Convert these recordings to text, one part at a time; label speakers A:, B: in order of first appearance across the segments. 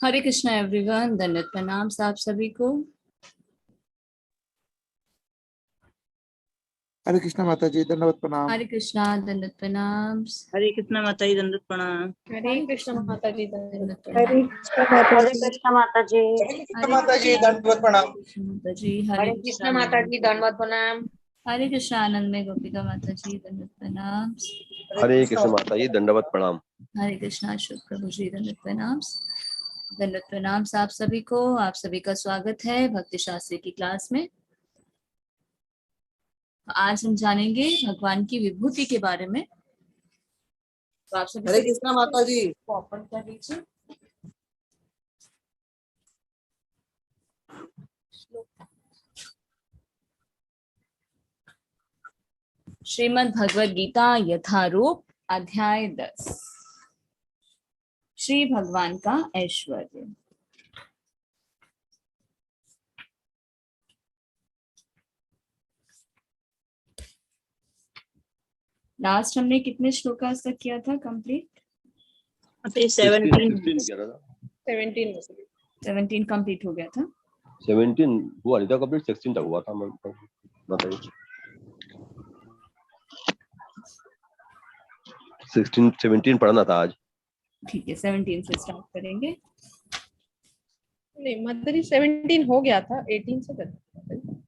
A: हरे Krishna everyone, दंडवत प्रणाम आप सभी को।
B: हरे कृष्णा माता जी, दंडवत प्रणाम।
A: हरे कृष्णा, दंडवत प्रणाम।
C: हरे कृष्णा माता जी, दंडवत प्रणाम।
A: हरे कृष्णा माता जी, दंडवत
D: हरे
A: प्रणाम।
D: कृष्णा माता जी।
B: हरे कृष्णा माता जी, दंडवत प्रणाम।
A: माता जी,
D: हरे कृष्णा माता जी, दंडवत प्रणाम।
A: हरे कृष्णा आनंद में गोपिका माता जी, दंडवत प्रणाम।
E: हरे कृष्ण माता जी, दंडवत प्रणाम।
A: हरे कृष्णा शुभ प्रभु जी, दंडवत प्रणाम। दंडवत प्रणाम आप सभी को। आप सभी का स्वागत है भक्ति शास्त्र की क्लास में। आज हम जानेंगे भगवान की विभूति के बारे में। तो आप सभी
B: हरे कृष्णा माता जी।
A: ओपन कर लीजिए। श्रीमद् भगवद गीता यथारूप अध्याय 10। श्री भगवान का ऐश्वर्य। लास्ट हमने कितने श्लोकास तक किया था कंप्लीट? 17 कंप्लीट हो गया था।
E: 17 हुआ नहीं था कंप्लीट, 16 तक हुआ था माता जी। 17 पढ़ना था आज।
A: ठीक है, 17 से स्टार्ट करेंगे।
D: नहीं माता जी, 17 हो गया था, 18 से करते हैं।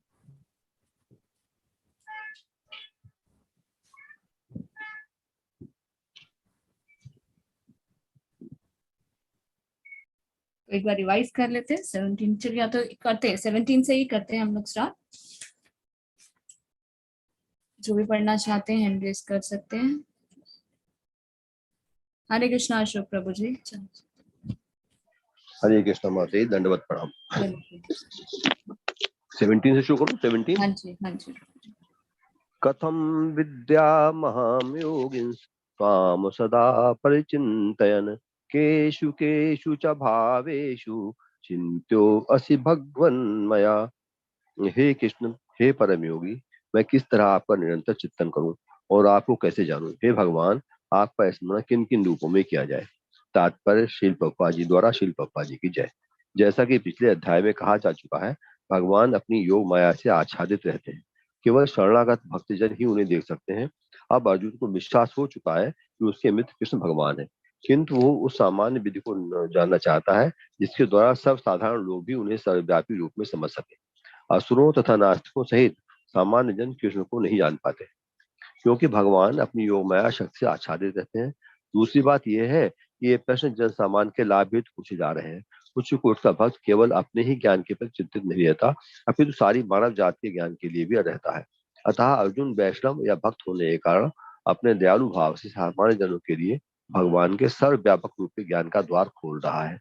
A: एक बार रिवाइज कर लेते हैं। 17 चलिए, या तो करते हैं 17 से ही करते हैं हम लोग स्टार्ट। जो भी पढ़ना चाहते हैं हैंड रेज कर सकते हैं। हरे कृष्णा अशोक प्रभु जी।
E: हरे कृष्ण माता जी, दंडवत प्रणाम। 17 से शुरू करो। 17।
A: हाँ जी, हाँ जी।
E: कथम विद्या महाम योगिन स्वाम सदा परिचिन्तयन् केषु केषु च भावेषु चिन्त्यो असि भगवन् मया। हे कृष्ण, हे परम योगी, मैं किस तरह आपका निरंतर चिंतन करूं और आपको कैसे जानूं। हे भगवान, आपका स्मरण किन किन रूपों में किया जाए। तात्पर्य श्रील प्रभुपाद जी द्वारा। श्रील प्रभुपाद जी की जय। जैसा कि पिछले अध्याय में कहा जा चुका है, भगवान अपनी योग माया से आच्छादित रहते हैं। केवल शरणागत भक्तजन ही उन्हें देख सकते हैं। अब अर्जुन को विश्वास हो चुका है कि उसके मित्र कृष्ण भगवान है, किंतु वो उस सामान्य विधि को जानना चाहता है जिसके द्वारा सब साधारण लोग भी उन्हें सर्वव्यापी रूप में समझ सके। असुरों तथा नास्तिकों सहित सामान्य जन कृष्ण को नहीं जान पाते, क्योंकि भगवान अपनी योग माया शक्ति से आच्छादित रहते हैं। दूसरी बात यह है कि ये प्रश्न जन सामान्य के लाभ हेतु पूछे जा रहे हैं। कुछ कोट का भक्त केवल अपने ही ज्ञान के प्रति चिंतित नहीं रहता, अपितु सारी मानव जाति के ज्ञान के लिए भी रहता है। अतः अर्जुन वैष्णव या भक्त होने के कारण अपने दयालु भाव से सामान्य जनों के लिए भगवान के सर्वव्यापक रूप के ज्ञान का द्वार खोल रहा है।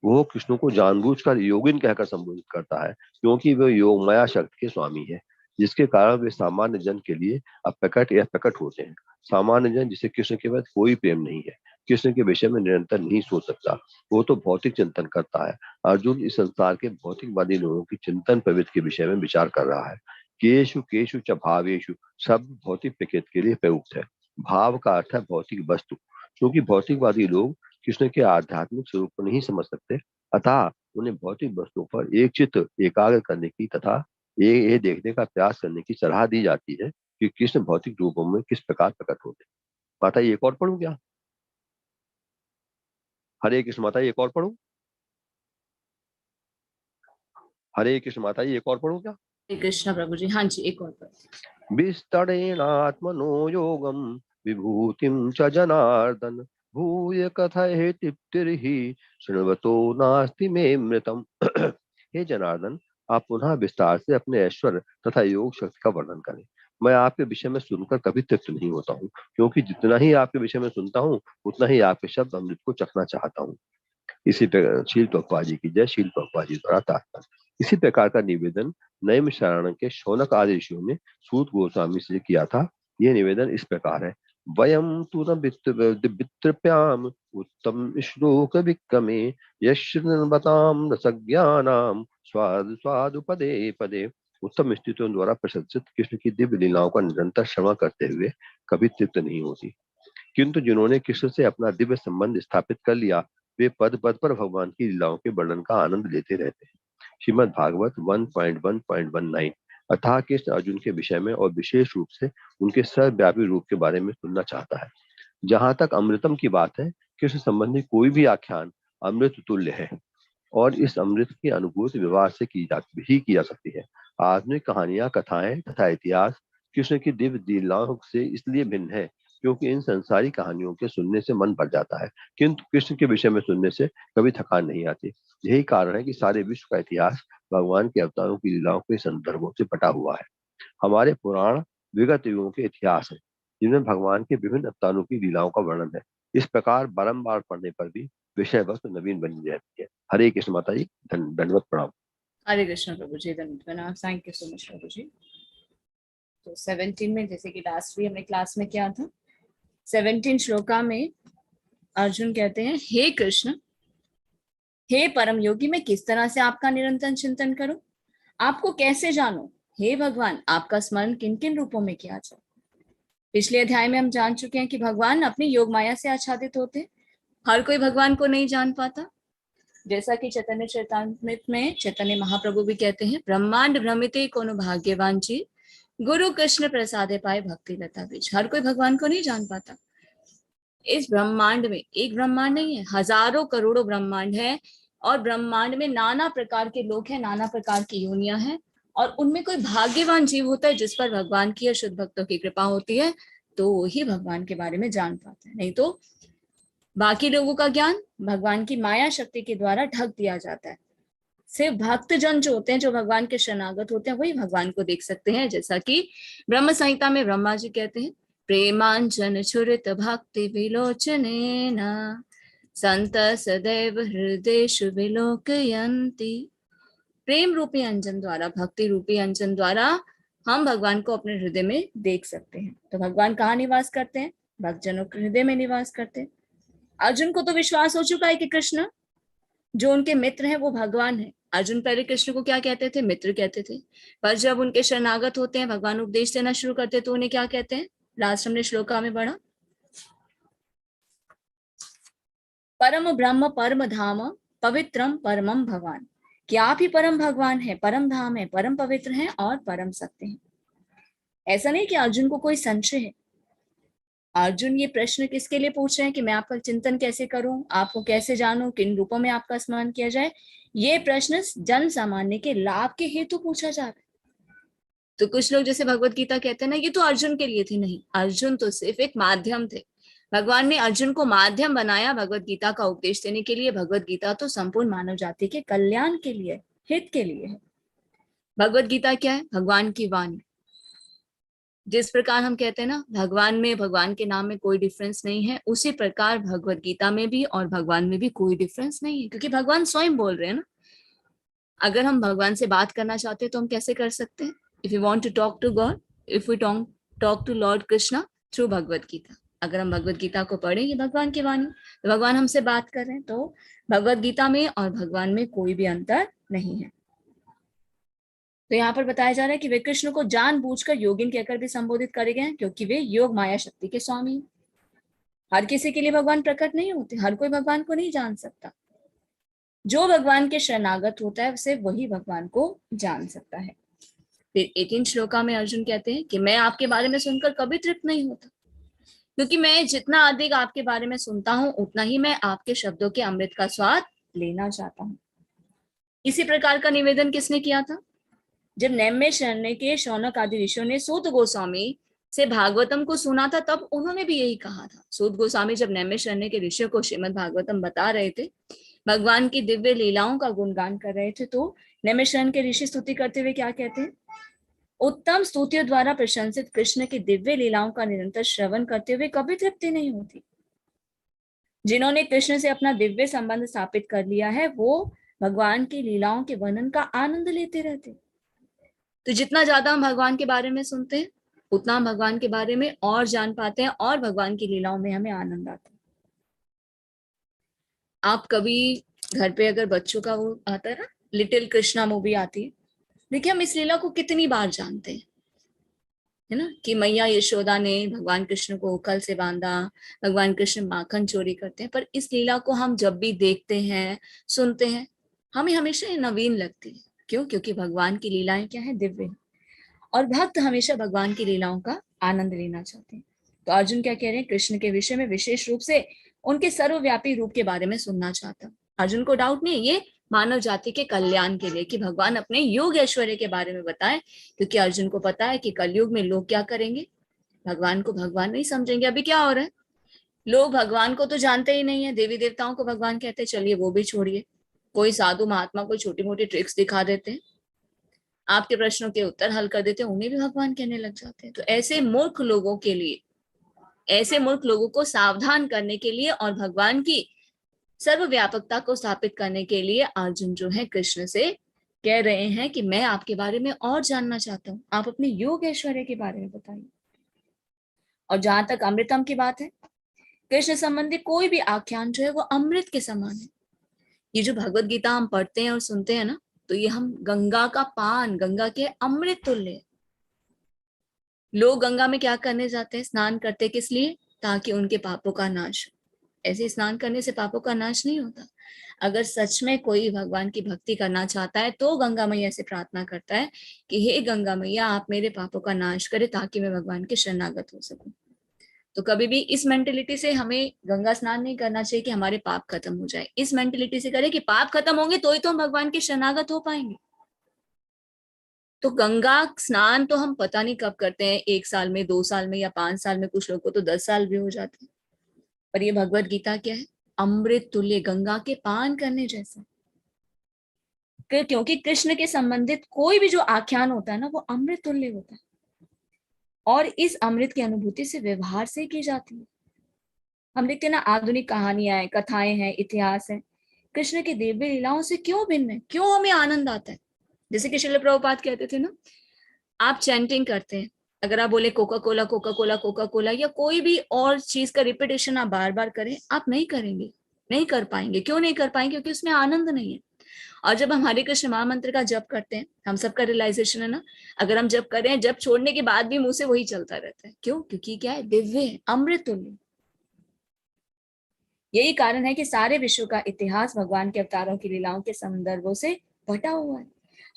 E: वो कृष्ण को जानबूझकर योगिन कहकर संबोधित करता है, क्योंकि वे योगमाया शक्ति के स्वामी है, जिसके कारण वे सामान्य जन के लिए अप्रकट या प्रकट होते हैं। सामान्य जन जिसे कृष्ण के बाद कोई प्रेम नहीं है, कृष्ण के विषय में निरंतर नहीं सोच सकता, वो तो भौतिक चिंतन करता है। अर्जुन इस संसार के भौतिकवादी लोगों की चिंतन प्रवृत्ति के विषय में विचार कर रहा है। केशु केशु च भावेशु शब्द भौतिक प्रकृति के लिए प्रयुक्त है। भाव का अर्थ है भौतिक वस्तु। क्योंकि भौतिकवादी लोग कृष्ण के आध्यात्मिक स्वरूप को नहीं समझ सकते, अतः उन्हें भौतिक वस्तुओं पर एक चित्त एकाग्र करने की तथा ये देखने का प्रयास करने की सलाह दी जाती है कि कृष्ण भौतिक रूपों में किस प्रकार प्रकट होते हैं। माता एक और पढ़ूं क्या? हरे कृष्ण माता, एक और पढ़ूं? हरे कृष्ण माता, एक और पढ़ूं क्या?
A: हरे कृष्णा प्रभु जी। हाँ जी, एक और बार।
E: विस्तरेणात्मनो योगम विभूतिम च जनार्दन भूय कथय तृप्तिर्हि शृण्वतो नास्ति मे मृतम। हे जनार्दन, आप पुनः विस्तार से अपने ऐश्वर्य तथा योग शक्ति का वर्णन करें। मैं आपके विषय में सुनकर कभी तृप्त नहीं होता हूँ, क्योंकि जितना ही आपके विषय में सुनता हूँ उतना ही आपके शब्द अमृत को चखना चाहता हूँ। इसी प्रकार शील प्रभुपाद जी की जय। शील प्रभुपाद जी द्वारा तात्पर्य। इसी प्रकार का निवेदन नैमिषारण्य के शौनक आदि ऋषियों ने सूत गोस्वामी से किया था। यह निवेदन इस प्रकार है। वयम तु न वित्रप्याम उत्तम श्लोक विक्रमे यश्नवताम रसज्ञानाम स्वाद स्वादु पदे पदे। उत्तम स्थितियों द्वारा प्रशंसित कृष्ण की दिव्य लीलाओं का निरंतर श्रवण करते हुए कभी तृप्त नहीं होती, किंतु जिन्होंने कृष्ण से अपना दिव्य संबंध स्थापित कर लिया वे पद पद पर भगवान की लीलाओं के वर्णन का आनंद लेते रहते हैं। श्रीमद् भागवत 1.1.19 अतः कृष्ण अर्जुन के विषय में और विशेष रूप से उनके सर्वव्यापी रूप के बारे में सुनना चाहता है। जहां तक अमृतम की बात है, कृष्ण संबंधी कोई भी आख्यान अमृत तुल्य है और इस अमृत की अनुभूति व्यवहार से की जा सकती है। आधुनिक कहानियां, कथाएं तथा इतिहास कृष्ण की दिव्य लीलाओं से इसलिए भिन्न है क्योंकि इन संसारी कहानियों के सुनने से मन भर जाता है, किंतु कृष्ण के विषय में सुनने से कभी थकान नहीं आती। यही कारण है कि सारे विश्व का इतिहास भगवान के अवतारों की लीलाओं के संदर्भों से पटा हुआ है। हमारे पुराण विगत युगों के इतिहास है जिनमें भगवान के विभिन्न अवतारों की लीलाओं का वर्णन है। इस प्रकार बारंबार पढ़ने पर भी विषय वस्तु नवीन बनी रहती है। हरे कृष्ण माता जी, दंडवत प्रणाम।
A: हरे कृष्ण प्रभु जी, धन्यवाद प्रणाम। थैंक यू सो मच प्रभु जी। तो 17 में, जैसे कि लास्ट वीक हमने क्लास में किया था, 17 श्लोका में अर्जुन कहते हैं, हे कृष्ण, हे परम योगी, मैं किस तरह से आपका निरंतर चिंतन करूं, आपको कैसे जानूं? हे भगवान, आपका स्मरण किन किन रूपों में किया जाए? पिछले अध्याय में हम जान चुके हैं कि भगवान अपनी योग माया से आच्छादित होते हैं। हर कोई भगवान को नहीं जान पाता। जैसा कि चैतन्य चरितामृत में चैतन्य महाप्रभु भी कहते हैं, ब्रह्मांड भ्रमिते कोनो भाग्यवान जी, गुरु कृष्ण प्रसादे पाए भक्ति लता बीज। हर कोई भगवान को नहीं जान पाता। इस ब्रह्मांड में एक ब्रह्मांड नहीं है, हजारों करोड़ों ब्रह्मांड है और ब्रह्मांड में नाना प्रकार के लोग हैं, नाना प्रकार की योनियां हैं और उनमें कोई भाग्यवान जीव होता है जिस पर भगवान की या शुद्ध भक्तों की कृपा होती है, तो वो ही भगवान के बारे में जान पाते हैं। नहीं तो बाकी लोगों का ज्ञान भगवान की माया शक्ति के द्वारा ढक दिया जाता है। सिर्फ भक्त जन जो होते हैं, जो भगवान के शरणागत होते हैं, वही भगवान को देख सकते हैं। जैसा कि ब्रह्म संहिता में ब्रह्मा जी कहते हैं, प्रेमांचन छुरित भक्ति विलोचनेन संत सदैव हृदयेषु विलोकयन्ति। प्रेम रूपी अंजन द्वारा, भक्ति रूपी अंजन द्वारा हम भगवान को अपने हृदय में देख सकते हैं। तो भगवान कहाँ निवास करते हैं? भक्तजनों के हृदय में निवास करते हैं। अर्जुन को तो विश्वास हो चुका है कि कृष्ण जो उनके मित्र हैं वो भगवान है। अर्जुन पहले कृष्ण को क्या कहते थे? मित्र कहते थे। पर जब उनके शरणागत होते हैं, भगवान उपदेश देना शुरू करते, तो उन्हें क्या कहते हैं? लास्ट हमने श्लोका में पढ़ा, परम ब्रह्म परम धाम पवित्रम परमम भगवान। क्या आप ही परम भगवान है, परम धाम है, परम पवित्र है और परम सत्य है। ऐसा नहीं कि अर्जुन को कोई संशय है। अर्जुन ये प्रश्न किसके लिए पूछ रहे हैं कि मैं आपका चिंतन कैसे करूं, आपको कैसे जानूं, किन रूपों में आपका स्मरण किया जाए? ये प्रश्न जन सामान्य के लाभ के हेतु पूछा जा रहा है। तो कुछ लोग जैसे भगवत गीता कहते हैं ना, ये तो अर्जुन के लिए थी। नहीं, अर्जुन तो सिर्फ एक माध्यम थे। भगवान ने अर्जुन को माध्यम बनाया भगवत गीता का उपदेश देने के लिए। भगवत गीता तो संपूर्ण मानव जाति के कल्याण के लिए, हित के लिए है। भगवत गीता क्या है? भगवान की वाणी। जिस प्रकार हम कहते हैं ना, भगवान में, भगवान के नाम में कोई डिफरेंस नहीं है, उसी प्रकार भगवत गीता में भी और भगवान में भी कोई डिफरेंस नहीं है, क्योंकि भगवान स्वयं बोल रहे हैं ना। अगर हम भगवान से बात करना चाहते हैं तो हम कैसे कर सकते हैं? If you want to talk to God, if we talk to lord Krishna through Bhagavad Gita. अगर हम भगवत गीता को पढ़ेंगे, भगवान की वाणी, तो भगवान हमसे बात कर रहे हैं। तो भगवत गीता में और भगवान में कोई भी अंतर नहीं है। तो यहाँ पर बताया जा रहा है कि वे कृष्ण को जानबूझकर योगिन कहकर भी संबोधित करे गए, क्योंकि वे योग माया शक्ति के स्वामी हैं। हर किसी के लिए भगवान प्रकट नहीं होते, हर कोई भगवान को नहीं जान सकता। जो भगवान के शरणागत होता है सिर्फ वही भगवान को जान सकता है। फिर 18 श्लोका में अर्जुन कहते हैं कि मैं आपके बारे में सुनकर कभी तृप्त नहीं होता, क्योंकि मैं जितना अधिक आपके बारे में सुनता हूं, उतना ही मैं आपके शब्दों के अमृत का स्वाद लेना चाहता हूं। इसी प्रकार का निवेदन किसने किया था? जब नैम्य शरण्य के शौनक आदि ऋषियों ने सूत गोस्वामी से भागवतम को सुना था, तब उन्होंने भी यही कहा था। सूत गोस्वामी जब नैम्य शरण्य के ऋषियों को श्रीमद् भागवतम बता रहे थे, भगवान की दिव्य लीलाओं का गुणगान कर रहे थे, तो नैम्य शरण के ऋषि स्तुति करते हुए क्या कहते हैं? उत्तम स्तुतियों द्वारा प्रशंसित कृष्ण की दिव्य लीलाओं का निरंतर श्रवण करते हुए कभी तृप्ति नहीं होती। जिन्होंने कृष्ण से अपना दिव्य संबंध स्थापित कर लिया है, वो भगवान की लीलाओं के वर्णन का आनंद लेते रहते। तो जितना ज्यादा हम भगवान के बारे में सुनते हैं, उतना हम भगवान के बारे में और जान पाते हैं और भगवान की लीलाओं में हमें आनंद आता है। आप कभी घर पे अगर बच्चों का वो आता है ना, लिटिल कृष्णा मूवी आती है, देखिए हम इस लीला को कितनी बार जानते हैं। है ना, कि मैया यशोदा ने भगवान कृष्ण को कल से बांधा, भगवान कृष्ण माखन चोरी करते हैं। पर इस लीला को हम जब भी देखते हैं, सुनते हैं, हमें हमेशा ये नवीन लगती है। क्यों? क्योंकि भगवान की लीलाएं क्या है? दिव्य है। और भक्त हमेशा भगवान की लीलाओं का आनंद लेना चाहते हैं। तो अर्जुन क्या कह रहे हैं? कृष्ण के विषय में विशेष रूप से उनके सर्वव्यापी रूप के बारे में सुनना चाहता। अर्जुन को डाउट नहीं, ये मानव जाति के कल्याण के लिए, कि भगवान अपने योग ऐश्वर्य के बारे में बताएं। क्योंकि अर्जुन को पता है कि कलयुग में लोग क्या करेंगे? भगवान को भगवान नहीं समझेंगे। अभी क्या हो रहा है? लोग भगवान को तो जानते ही नहीं है, देवी देवताओं को भगवान कहते हैं, चलिए वो भी छोड़िए। कोई साधु महात्मा कोई छोटी मोटी ट्रिक्स दिखा देते हैं, आपके प्रश्नों के उत्तर हल कर देते हैं, उन्हें भी भगवान कहने लग जाते हैं। तो ऐसे मूर्ख लोगों के लिए, ऐसे मूर्ख लोगों को सावधान करने के लिए और भगवान की सर्वव्यापकता को स्थापित करने के लिए अर्जुन जो है कृष्ण से कह रहे हैं कि मैं आपके बारे में और जानना चाहता हूँ, आप अपने योग ऐश्वर्य के बारे में बताइए। और जहां तक अमृतम की बात है, कृष्ण संबंधी कोई भी आख्यान जो है वो अमृत के समान है। ये जो भगवत गीता हम पढ़ते हैं और सुनते हैं ना, तो ये हम गंगा का पान, गंगा के अमृत तुल्य। लोग गंगा में क्या करने जाते हैं? स्नान करते किस लिए? ताकि उनके पापों का नाश हो। ऐसे स्नान करने से पापों का नाश नहीं होता। अगर सच में कोई भगवान की भक्ति करना चाहता है तो गंगा मैया से प्रार्थना करता है कि हे गंगा मैया, आप मेरे पापों का नाश करें ताकि मैं भगवान के शरणागत हो सकूं। तो कभी भी इस मेंटेलिटी से हमें गंगा स्नान नहीं करना चाहिए कि हमारे पाप खत्म हो जाए। इस मेंटेलिटी से करें कि पाप खत्म होंगे तो ही तो हम भगवान के शरणागत हो पाएंगे। तो गंगा स्नान तो हम पता नहीं कब करते हैं, 1 साल में, 2 साल में या 5 साल में, कुछ लोगों को तो 10 साल भी हो जाते हैं। पर ये भगवत गीता क्या है? अमृत तुल्य, गंगा के पान करने जैसा। क्योंकि कृष्ण के संबंधित कोई भी जो आख्यान होता है ना, वो अमृत तुल्य होता है। और इस अमृत की अनुभूति से व्यवहार से की जाती है। हम देखते हैं ना, आधुनिक कहानियां हैं, कथाएं हैं, इतिहास है, कृष्ण की दिव्य लीलाओं से क्यों भिन्न है? क्यों हमें आनंद आता है? जैसे कि श्रील प्रभुपाद कहते थे ना, आप चैंटिंग करते हैं, अगर आप बोले Coca Cola Coca Cola Coca Cola, या कोई भी और चीज का रिपीटेशन आप बार बार करें, आप नहीं करेंगे, नहीं कर पाएंगे। क्यों नहीं कर पाएंगे? क्योंकि उसमें आनंद नहीं है। और जब हम हरे कृष्ण महामंत्र का जप करते हैं, हम सबका रियलाइजेशन है ना, अगर हम जप करें, जप छोड़ने के बाद भी मुंह से वही चलता रहता है। क्यों? क्योंकि क्या है? दिव्य है, अमृत तुल्य। यही कारण है कि सारे विश्व का इतिहास भगवान के अवतारों की लीलाओं के संदर्भों से भटा हुआ है।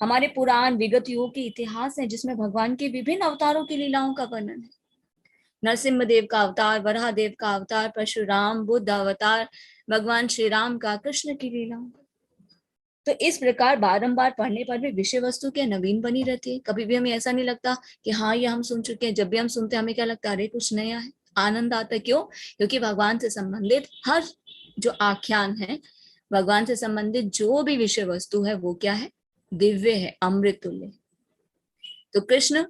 A: हमारे पुराण विगत युगों के इतिहास है जिसमें भगवान के विभिन्न अवतारों की लीलाओं का वर्णन है। नरसिम्हा देव का अवतार, वराह देव का अवतार, परशुराम, बुद्ध अवतार, भगवान श्री राम का, कृष्ण की लीलाओं का। तो इस प्रकार बारंबार पढ़ने पर भी विषय वस्तु क्या नवीन बनी रहती है। कभी भी हमें ऐसा नहीं लगता कि हाँ ये हम सुन चुके हैं। जब भी हम सुनते हैं हमें क्या लगता है? अरे कुछ नया है, आनंद आता है। क्यों? क्योंकि भगवान से संबंधित हर जो आख्यान है, भगवान से संबंधित जो भी विषय वस्तु है, वो क्या है? दिव्य है, अमृत तुल्य। तो कृष्ण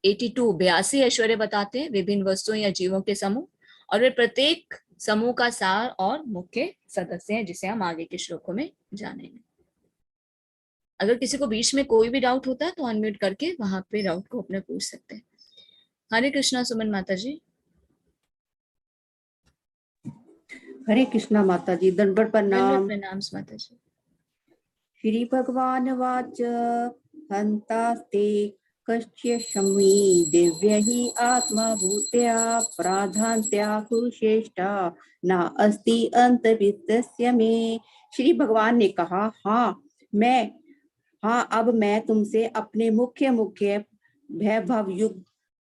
A: 82 ऐश्वर्य बताते हैं, विभिन्न वस्तुओं या जीवों के समूह, और वे प्रत्येक समूह का सार और मुख्य सदस्य हैं, जिसे हम आगे के श्लोकों में जानेंगे। अगर किसी को बीच में कोई भी डाउट होता है तो अनम्यूट करके वहां पे डाउट को अपने पूछ सकते हैं। हरे कृष्णा सुमन माता जी।
F: हरे कृष्णा माता जी, दंडवत प्रणाम।
A: प्रणाम माता जी।
F: श्री भगवान वाच हंतास्ते कस्य शमी दिव्य ही आत्मा भूत्या प्राधान्त्या कुरुश्रेष्ठा न अस्ति अंत वित्तस्य में। श्री भगवान ने कहा, अब मैं तुमसे अपने मुख्य वैभव युग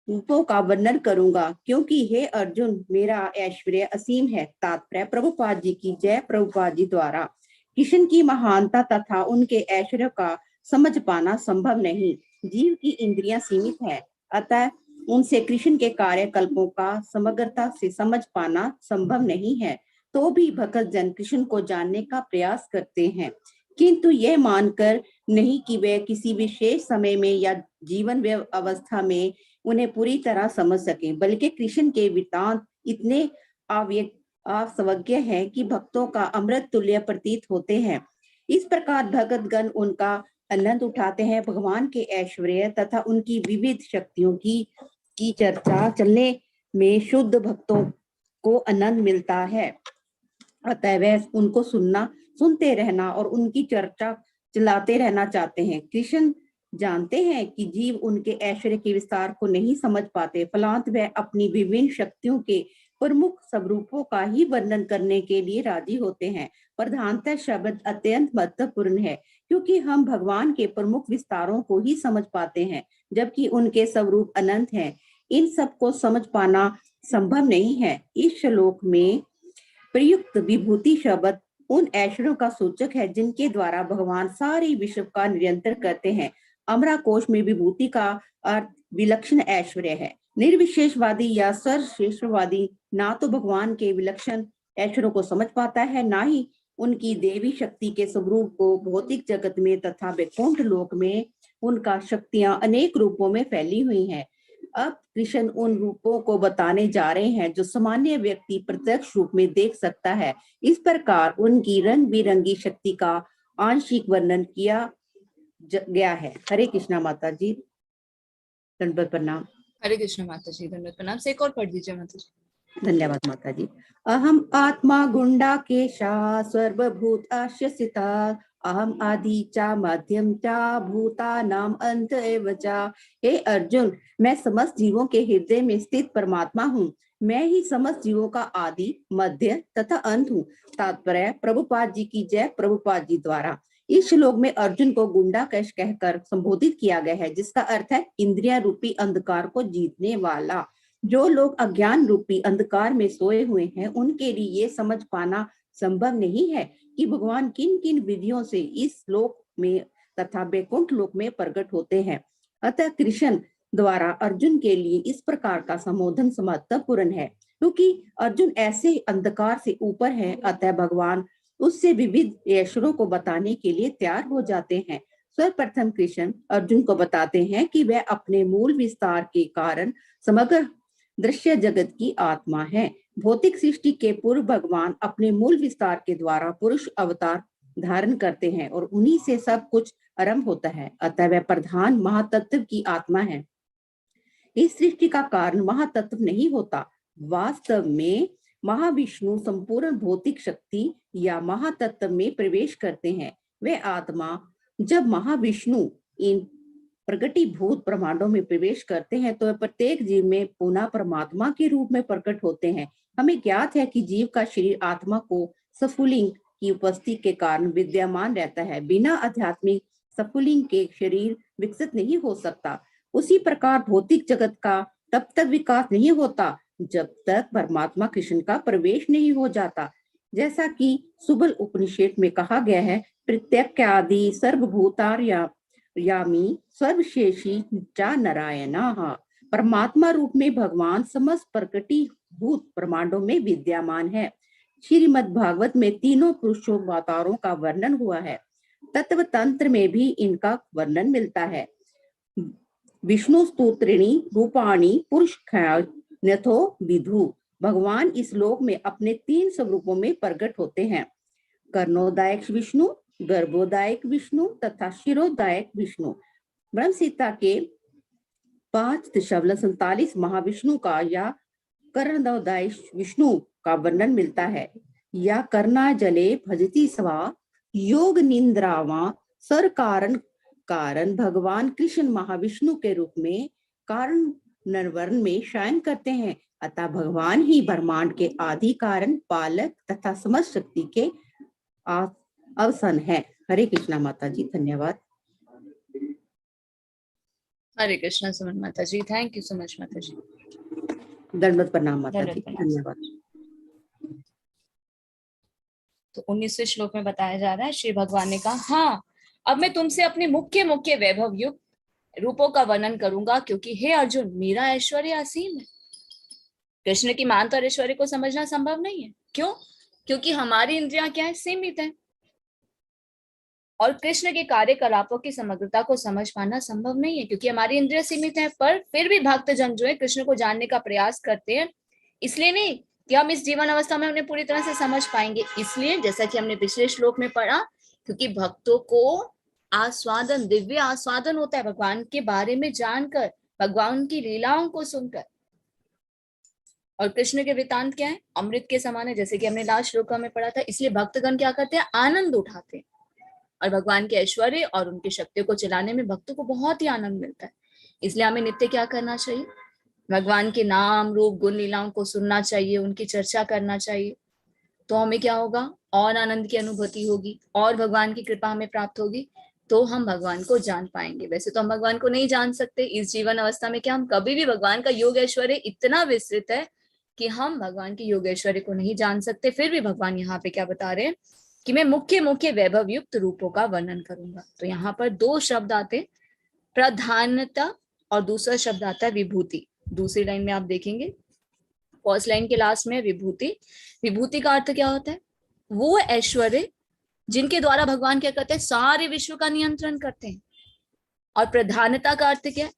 F: रूपों का वर्णन करूंगा, क्योंकि हे अर्जुन, मेरा ऐश्वर्य असीम है। तात्पर्य प्रभुपाद जी की जय। प्रभुपाद जी द्वारा कृष्ण की महानता तथा उनके ऐश्वर्य का समझ पाना संभव नहीं। जीव की इंद्रियां सीमित है, अतः उनसे कृष्ण के कार्यकल्पों का समग्रता से समझ पाना संभव नहीं है। तो भी भक्त जन कृष्ण को जानने का प्रयास करते हैं, किंतु यह मानकर नहीं कि वे किसी विशेष समय में या जीवन अवस्था में उन्हें पूरी तरह समझ सके, बल्कि कृष्ण के वृत्तांत इतने अवज्ञ है कि भक्तों का अमृत तुल्य प्रतीत होते हैं। इस प्रकार भगतगण उनका आनंद उठाते हैं। भगवान के ऐश्वर्य तथा उनकी विविध शक्तियों की चर्चा चलने में शुद्ध भक्तों को आनंद मिलता है, अतः वे उनको सुनते रहना और उनकी चर्चा चलाते रहना चाहते हैं। कृष्ण जानते हैं कि जीव उनके ऐश्वर्य के विस्तार को नहीं समझ पाते, फलांत वह अपनी विभिन्न शक्तियों के प्रमुख स्वरूपों का ही वर्णन करने के लिए राजी होते हैं। प्रधानतः शब्द अत्यंत महत्वपूर्ण है, क्योंकि हम भगवान के प्रमुख विस्तारों को ही समझ पाते हैं, जबकि उनके स्वरूप अनंत हैं। इन सब को समझ पाना संभव नहीं है। इस श्लोक में प्रयुक्त विभूति शब्द उन ऐश्वर्यों का सूचक है जिनके द्वारा भगवान सारे विश्व का नियंत्रण करते हैं। अमरा कोश में विभूति का अर्थ विलक्षण ऐश्वर्य है। निर्विशेषवादी या सर्वश्रेष्ठवादी ना तो भगवान के विलक्षण ऐश्वर्यों को समझ पाता है, ना ही उनकी देवी शक्ति के स्वरूप को। भौतिक जगत में तथा वैकुंठ लोक में उनका शक्तियां अनेक रूपों में फैली हुई हैं। अब कृष्ण उन रूपों को बताने जा रहे हैं जो सामान्य व्यक्ति प्रत्यक्ष रूप में देख सकता है। इस प्रकार उनकी रंग बिरंगी शक्ति का आंशिक वर्णन किया गया है। हरे कृष्णा माता जी, दंडवत प्रणाम।
A: हरे कृष्ण माता जी, दंडवत प्रणाम। से एक और पढ़ दीजिए माता जी।
F: धन्यवाद माता जी। अहम आत्मा गुंडाकेशा सर्वभूत आश्यसिता, अहम आदि चा मध्यम चा भूतानाम अंत एव चा। हे अर्जुन, मैं समस्त जीवों के हृदय में स्थित परमात्मा हूँ। मैं ही समस्त जीवों का आदि, मध्य तथा अंत हूँ। तात्पर्य प्रभुपाद जी की जय। प्रभुपाद जी द्वारा इस श्लोक में अर्जुन को गुंडाकेश कहकर संबोधित किया गया है, जिसका अर्थ है इंद्रिया रूपी अंधकार को जीतने वाला। जो लोग अज्ञान रूपी अंधकार में सोए हुए हैं, उनके लिए ये समझ पाना संभव नहीं है कि भगवान किन किन विधियों से इस लोक में तथा वैकुंठ लोक में प्रकट होते हैं। अतः कृष्ण द्वारा अर्जुन के लिए इस प्रकार का संबोधन महत्वपूर्ण है, क्योंकि अर्जुन ऐसे अंधकार से ऊपर है। अतः भगवान उससे विविध ऐश्वर्यों को बताने के लिए तैयार हो जाते हैं। सर्वप्रथम कृष्ण अर्जुन को बताते हैं कि वह अपने मूल विस्तार के कारण समग्र दृश्य जगत की आत्मा है। भौतिक सृष्टि के पूर्व भगवान अपने मूल विस्तार के द्वारा पुरुष अवतार धारण करते हैं और उन्हीं से सब कुछ आरंभ होता है। अतः वह प्रधान महातत्व की आत्मा है। इस सृष्टि का कारण महातत्व नहीं होता। वास्तव में महाविष्णु संपूर्ण भौतिक शक्ति या महातत्व में प्रवेश करते हैं। वे आत्मा जब महाविष्णु इन प्रगटीभूत ब्रह्मांडों में प्रवेश करते हैं तो प्रत्येक जीव में पुनः परमात्मा के रूप में प्रकट होते हैं। हमें ज्ञात है कि जीव का शरीर आत्मा को सफुलिंग की उपस्थिति के कारण विद्यमान रहता है। बिना आध्यात्मिक सफुलिंग के शरीर विकसित नहीं हो सकता। उसी प्रकार भौतिक जगत का तब तक विकास नहीं होता जब तक परमात्मा कृष्ण का प्रवेश नहीं हो जाता। जैसा कि सुबल उपनिषद में कहा गया है, प्रत्यक्षादि सर्वभूतार्यामी सर्वशेषी चा नारायणः। परमात्मा रूप में भगवान समस्त प्रकटीभूत ब्रह्मांडों में विद्यमान है। श्रीमद् भागवत में तीनों पुरुषोत्तमों का वर्णन हुआ है। तत्व तंत्र में भी इनका वर्णन मिलता है। विष्णु स्तोत्रिणी रूपाणी पुरुष न्यथो विधु। भगवान इस लोक में अपने 3 स्वरूपों में प्रकट होते हैं, कर्णोदायक विष्णु, गर्भोदायक विष्णु तथा शिरोदायक विष्णु। ब्रह्म सीता के 5.47 महाविष्णु का या कर्णोदायक विष्णु का वर्णन मिलता है। या कर्णा जले भजती स्वा योग निंद्रावा सर कारण भगवान कृष्ण महाविष्णु के रूप में कारण नरवर्ण में शयन करते हैं। अतः भगवान ही ब्रह्मांड के आदि कारण, पालक तथा समस्त शक्ति के अवसन है। हरे कृष्णा माता जी, धन्यवाद।
A: हरे कृष्णा सुमन माता जी, थैंक यू सो मच माता जी।
F: दंडवत प्रणाम माता जी, धन्यवाद।
A: तो 19वें श्लोक में बताया जा रहा है, श्री भगवान ने कहा, हाँ अब मैं तुमसे अपने मुख्य मुख्य वैभव युक्त रूपों का वर्णन करूंगा, क्योंकि हे अर्जुन मेरा ऐश्वर्य असीम है। कृष्ण की मान और ऐश्वर्य को समझना संभव नहीं है। क्यों? क्योंकि हमारी इंद्रियां क्या है, सीमित है, और कृष्ण के कार्यकलापों की समग्रता को समझ पाना संभव नहीं है, क्योंकि हमारी इंद्रियां सीमित है। पर फिर भी भक्तजन जो है कृष्ण को जानने का प्रयास करते हैं, इसलिए नहीं कि हम इस जीवन अवस्था में उन्हें पूरी तरह से समझ पाएंगे, इसलिए जैसा कि हमने पिछले श्लोक में पढ़ा, क्योंकि भक्तों को आस्वादन, दिव्य आस्वादन होता है भगवान के बारे में जानकर, भगवान की लीलाओं को सुनकर। और कृष्ण के वृतांत क्या है, अमृत के समान है, जैसे कि हमने लास्ट श्लोक में पढ़ा था। इसलिए भक्तगण क्या करते हैं, आनंद उठाते हैं। और भगवान के ऐश्वर्य और उनकी शक्तियों को चलाने में भक्तों को बहुत ही आनंद मिलता है। इसलिए हमें नित्य क्या करना चाहिए? भगवान के नाम रूप गुण लीलाओं को सुनना चाहिए, उनकी चर्चा करना चाहिए। तो हमें क्या होगा? और आनंद की अनुभूति होगी और भगवान की कृपा हमें प्राप्त होगी, तो हम भगवान को जान पाएंगे। वैसे तो हम भगवान को नहीं जान सकते इस जीवन अवस्था में, क्या हम कभी भी भगवान का योग ऐश्वर्य इतना विस्तृत है कि हम भगवान के योग ऐश्वर्य को नहीं जान सकते। फिर भी भगवान यहाँ पे क्या बता रहे हैं कि मैं मुख्य मुख्य वैभव युक्त रूपों का वर्णन करूंगा। तो यहाँ पर दो शब्द आते, प्रधानता और दूसरा शब्द आता है विभूति। दूसरी लाइन में आप देखेंगे, फर्स्ट लाइन के लास्ट में विभूति। विभूति का अर्थ क्या होता है? वो ऐश्वर्य जिनके द्वारा भगवान क्या करते हैं? सारे विश्व का नियंत्रण करते हैं। और प्रधानता का अर्थ क्या है?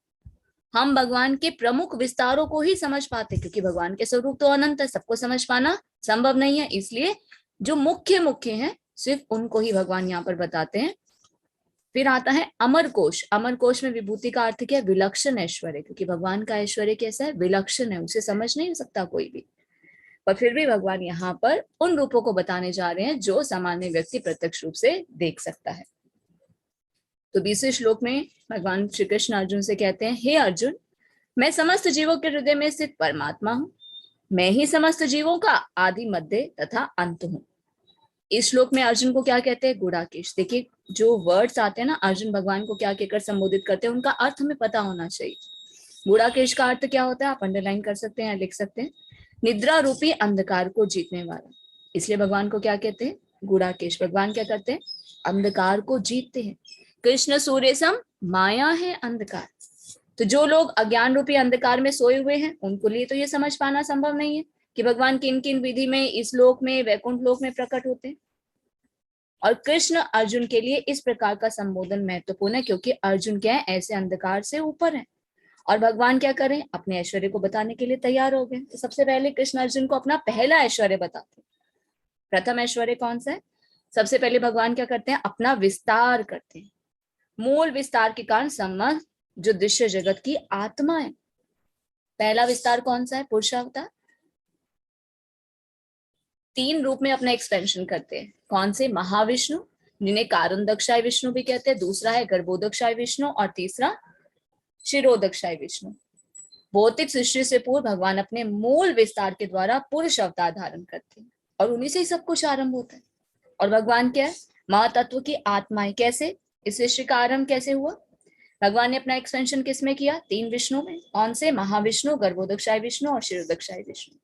A: हम भगवान के प्रमुख विस्तारों को ही समझ पाते, क्योंकि भगवान के स्वरूप तो अनंत है, सबको समझ पाना संभव नहीं है। इसलिए जो मुख्य मुख्य हैं सिर्फ उनको ही भगवान यहाँ पर बताते हैं। फिर आता है अमर कोश। अमर कोश में विभूति का अर्थ क्या है? विलक्षण ऐश्वर्य, क्योंकि भगवान का ऐश्वर्य कैसा है? विलक्षण है, उसे समझ नहीं सकता कोई भी। पर फिर भी भगवान यहाँ पर उन रूपों को बताने जा रहे हैं जो सामान्य व्यक्ति प्रत्यक्ष रूप से देख सकता है। तो 20वें श्लोक में भगवान श्री कृष्ण अर्जुन से कहते हैं, हे अर्जुन, मैं समस्त जीवों के हृदय में स्थित परमात्मा हूँ। मैं ही समस्त जीवों का आदि मध्य तथा अंत हूँ। इस श्लोक में अर्जुन को क्या कहते हैं? गुड़ाकेश। देखिए जो वर्ड्स आते हैं ना, अर्जुन भगवान को क्या कहकर संबोधित करते हैं, उनका अर्थ हमें पता होना चाहिए। गुड़ाकेश का अर्थ क्या होता है? आप अंडरलाइन कर सकते हैं, लिख सकते हैं, निद्रा रूपी अंधकार को जीतने वाला। इसलिए भगवान को क्या कहते हैं? गुड़ाकेश। भगवान क्या करते हैं? अंधकार को जीतते हैं। कृष्ण सूर्य सम माया है अंधकार। तो जो लोग अज्ञान रूपी अंधकार में सोए हुए हैं, उनको लिए तो ये समझ पाना संभव नहीं है कि भगवान किन किन विधि में इस लोक में, वैकुंठ लोक में प्रकट होते हैं। और कृष्ण अर्जुन के लिए इस प्रकार का संबोधन महत्वपूर्ण है, क्योंकि अर्जुन क्या है? ऐसे अंधकार से ऊपर है। और भगवान क्या करें? अपने ऐश्वर्य को बताने के लिए तैयार हो गए। तो सबसे पहले कृष्ण अर्जुन को अपना पहला ऐश्वर्य बताते हैं। प्रथम ऐश्वर्य कौन सा है? सबसे पहले भगवान क्या करते हैं? अपना विस्तार करते हैं। मूल विस्तार के कारण संबंध जो दृश्य जगत की आत्मा है। पहला विस्तार कौन सा है? पुरुषावतार। 3 रूप में अपना एक्सपेंशन करते हैं। कौन से? महाविष्णु, जिन्हें कारणदक्षाय विष्णु भी कहते हैं। दूसरा है गर्भोदक्षाय विष्णु और तीसरा शिरोदक्षाय विष्णु। भौतिक सृष्टि से पूर्व भगवान अपने मूल विस्तार के द्वारा पुरुष अवतार धारण करते हैं और उन्हीं से ही सब कुछ आरंभ होता है। और भगवान क्या है? महातत्व की आत्मा है। कैसे? इस सृष्टि का आरंभ कैसे हुआ? भगवान ने अपना एक्सपेंशन किसमें किया? 3 विष्णु में। कौन से? महाविष्णु, गर्भोदक्षाय विष्णु और शिरोदक्षाय विष्णु।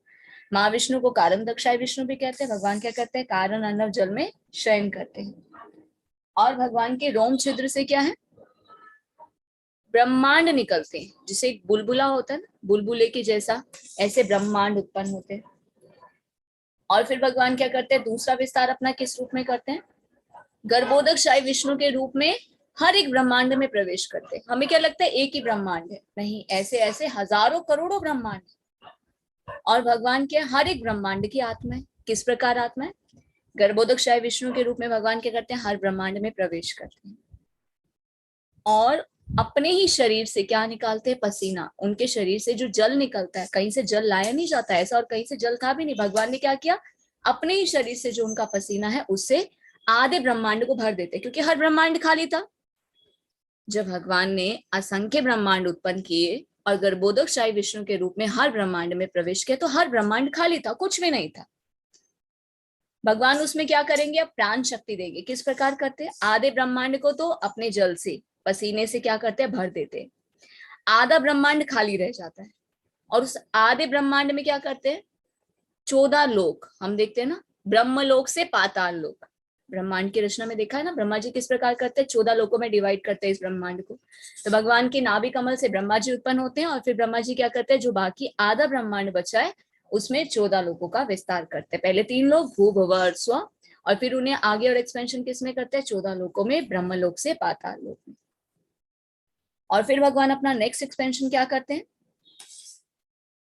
A: महाविष्णु को कारण दक्षाय विष्णु भी कहते हैं। भगवान क्या करते हैं? कारण अर्णव जल में शयन करते हैं। और भगवान के रोम छिद्र से क्या है? ब्रह्मांड निकलते हैं। जिसे एक बुलबुला होता है ना, बुलबुले के जैसा, ऐसे ब्रह्मांड उत्पन्न होते हैं। और फिर भगवान क्या करते हैं? दूसरा विस्तार अपना किस रूप में करते हैं? गर्भोदक्षाय विष्णु के रूप में हर एक ब्रह्मांड में प्रवेश करते हैं। हमें क्या लगता है एक ही ब्रह्मांड है? नहीं, ऐसे ऐसे हजारों करोड़ों ब्रह्मांड है। और भगवान के हर एक ब्रह्मांड की आत्मा है। किस प्रकार आत्मा है? गर्भोदक्षाय विष्णु के रूप में भगवान क्या करते हैं? हर ब्रह्मांड में प्रवेश करते हैं और अपने ही शरीर से क्या निकालते हैं? पसीना। उनके शरीर से जो जल निकलता है, कहीं से जल लाया नहीं जाता ऐसा, और कहीं से जल था भी नहीं। भगवान ने क्या किया? अपने ही शरीर से जो उनका पसीना है उससे आधे ब्रह्मांड को भर देते, क्योंकि हर ब्रह्मांड खाली था। जब भगवान ने असंख्य ब्रह्मांड उत्पन्न किए और गर्भोदक्षाय विष्णु के रूप में हर ब्रह्मांड में प्रवेश किया, तो हर ब्रह्मांड खाली था, कुछ भी नहीं था। भगवान उसमें क्या करेंगे? अब प्राण शक्ति देंगे। किस प्रकार करते हैं? आधे ब्रह्मांड को तो अपने जल से, पसीने से क्या करते हैं? भर देते हैं। आधा ब्रह्मांड खाली रह जाता है और उस आधे ब्रह्मांड में क्या करते हैं? 14 लोक हम देखते हैं ना, ब्रह्मलोक से पाताल लोक। ब्रह्मांड की रचना में देखा है ना, ब्रह्मा जी किस प्रकार करते हैं? 14 लोकों में डिवाइड करते हैं इस ब्रह्मांड को। तो भगवान के नाभि कमल से ब्रह्मा जी उत्पन्न होते हैं और फिर ब्रह्मा जी क्या करते हैं? जो बाकी आधा ब्रह्मांड बचा है उसमें 14 लोकों का विस्तार करते हैं। पहले 3 लोक, भू भुव और स्व, और फिर उन्हें आगे और एक्सपेंशन किसमें करते हैं? 14 लोकों में, ब्रह्मलोक से पाताल लोक में। और फिर भगवान अपना नेक्स्ट एक्सपेंशन क्या करते हैं?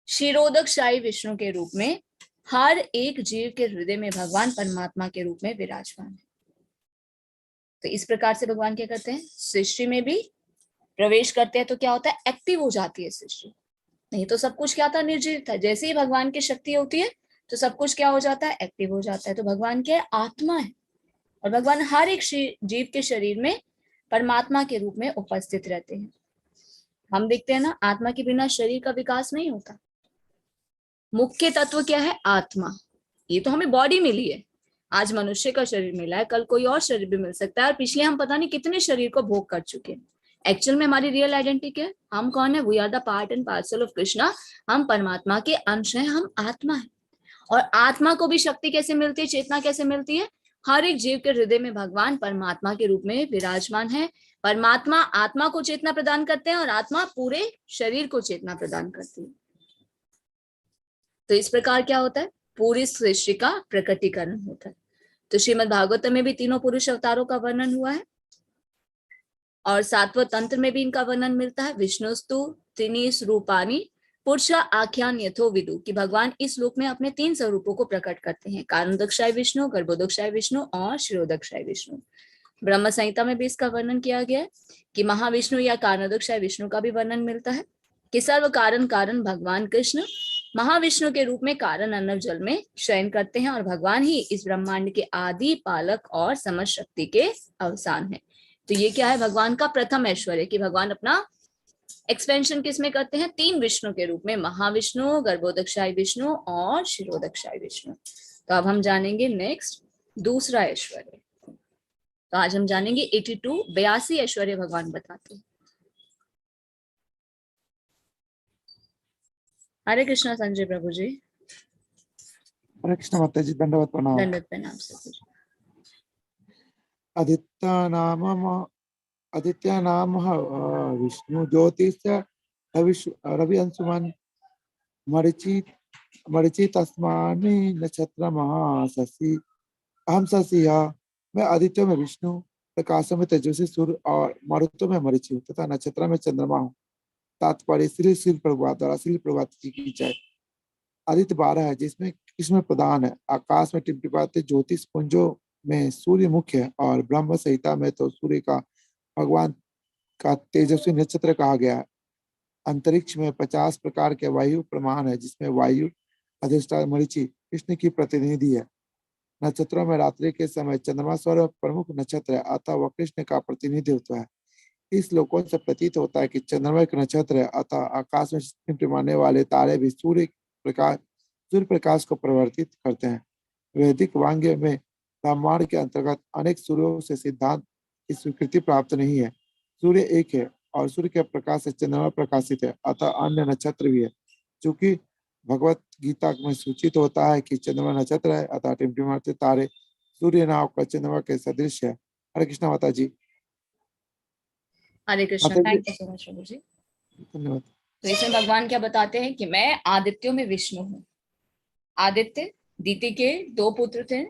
A: शिरोदक्षाय विष्णु के रूप में हर एक जीव के हृदय में भगवान परमात्मा के रूप में विराजमान है। तो इस प्रकार से भगवान क्या करते हैं? सृष्टि में भी प्रवेश करते हैं। तो क्या होता है? एक्टिव हो जाती है सृष्टि। नहीं तो सब कुछ क्या था? निर्जीव था। जैसे ही भगवान की शक्ति होती है तो सब कुछ क्या हो जाता है? एक्टिव हो जाता है। तो भगवान क्या है? आत्मा है और भगवान हर एक जीव के शरीर में परमात्मा के रूप में उपस्थित रहते हैं। हम देखते हैं ना, आत्मा के बिना शरीर का विकास नहीं होता। मुख्य तत्व क्या है? आत्मा। ये तो हमें बॉडी मिली है, आज मनुष्य का शरीर मिला है, कल कोई और शरीर भी मिल सकता है, और पिछले हम पता नहीं कितने शरीर को भोग कर चुके हैं। एक्चुअल में हमारी रियल आइडेंटिटी क्या है? हम कौन है? We are the part and parcel of Krishna. हम परमात्मा के अंश हैं, हम आत्मा है। और आत्मा को भी शक्ति कैसे मिलती है, चेतना कैसे मिलती है? हर एक जीव के हृदय में भगवान परमात्मा के रूप में विराजमान है। परमात्मा आत्मा को चेतना प्रदान करते हैं और आत्मा पूरे शरीर को चेतना प्रदान करती है। तो इस प्रकार क्या होता है? पूरी सृष्टि का प्रकटीकरण होता है। तो श्रीमद् भागवत में भी तीनों पुरुष अवतारों का वर्णन हुआ है, और सातवें तंत्र में भी इनका वर्णन मिलता है। विष्णुस्तु त्रीणि रूपाणि पुरुष आख्यान यथो विदु, कि भगवान इस लोक में अपने 3 स्वरूपों को प्रकट करते हैं, कारणोदक्षाय विष्णु, गर्भोदक्षाय विष्णु और शिरोदक्षाय विष्णु। ब्रह्म संहिता में भी इसका वर्णन किया गया है कि महाविष्णु या कारणोदक्षाय विष्णु का भी वर्णन मिलता है कि सर्व कारण कारण भगवान कृष्ण महाविष्णु के रूप में कारण अन्नव जल में शयन करते हैं, और भगवान ही इस ब्रह्मांड के आदि, पालक और समस्त शक्ति के अवसान है। तो ये क्या है? भगवान का प्रथम ऐश्वर्य, कि भगवान अपना एक्सपेंशन किसमें करते हैं? 3 विष्णु के रूप में, महाविष्णु, गर्भोदक्षाय विष्णु और शिरोदक्षाय विष्णु। तो अब हम जानेंगे नेक्स्ट दूसरा ऐश्वर्य। तो आज हम जानेंगे 82 ऐश्वर्य भगवान बताते हैं। हरे कृष्णा संजय प्रभु जी।
B: हरे कृष्ण माता जी, दंडवत प्रणाम।
A: दंडवत प्रणाम सर।
B: आदित्य नाम विष्णु ज्योतिष रवि अंशुमन मरिचि तस्मानि नक्षत्र महाशशि अहम शशि। मैं आदित्य में विष्णु, प्रकाशों में तेजस्वी सूर्य और मारुतों में मरीचि हूँ तथा नक्षत्र में चंद्रमा हूँ। तात्पर्य श्री प्रभुपाद द्वारा श्री प्रभुपाद जी की जय। आदित्य 12 है जिसमें कृष्ण प्रधान है। आकाश में टिमटिमाते ज्योतिष पुंजों में सूर्य मुख्य है, और ब्रह्म संहिता में तो सूर्य का भगवान का तेजस्वी नक्षत्र कहा गया है। अंतरिक्ष में 50 प्रकार के वायु प्रमाण है, जिसमें वायु अधिष्ठान मरीचि कृष्ण की प्रतिनिधि है। नक्षत्रों में रात्रि के समय चंद्रमा सर्व प्रमुख नक्षत्र है, अतः वह कृष्ण का प्रतिनिधित्व है। इस श्लोकों से प्रतीत होता है कि चंद्रमा एक नक्षत्र है, अतः आकाश में टिमटिमाने वाले तारे भी सूर्य प्रकाश को परिवर्तित करते हैं। वैदिक वांग्य में ब्रह्मांड के अंतर्गत अनेक सूर्यों से सिद्धांत की स्वीकृति प्राप्त नहीं है। सूर्य एक है और सूर्य के प्रकाश से चंद्रमा प्रकाशित है, अतः अन्य नक्षत्र भी है। चूंकि भगवत गीता में सूचित होता है कि चंद्रमा नक्षत्र है, अतः टिमटिमाते तारे सूर्य नाव का चंद्रमा के सदृश है। हरे कृष्ण माता जी।
A: Hare Krishna. Thank you so much प्रभु जी।
B: धन्यवाद।
A: तो इसमें भगवान क्या बताते हैं कि मैं आदित्यों में विष्णु हूँ। आदित्य दीति के 2 पुत्र थे।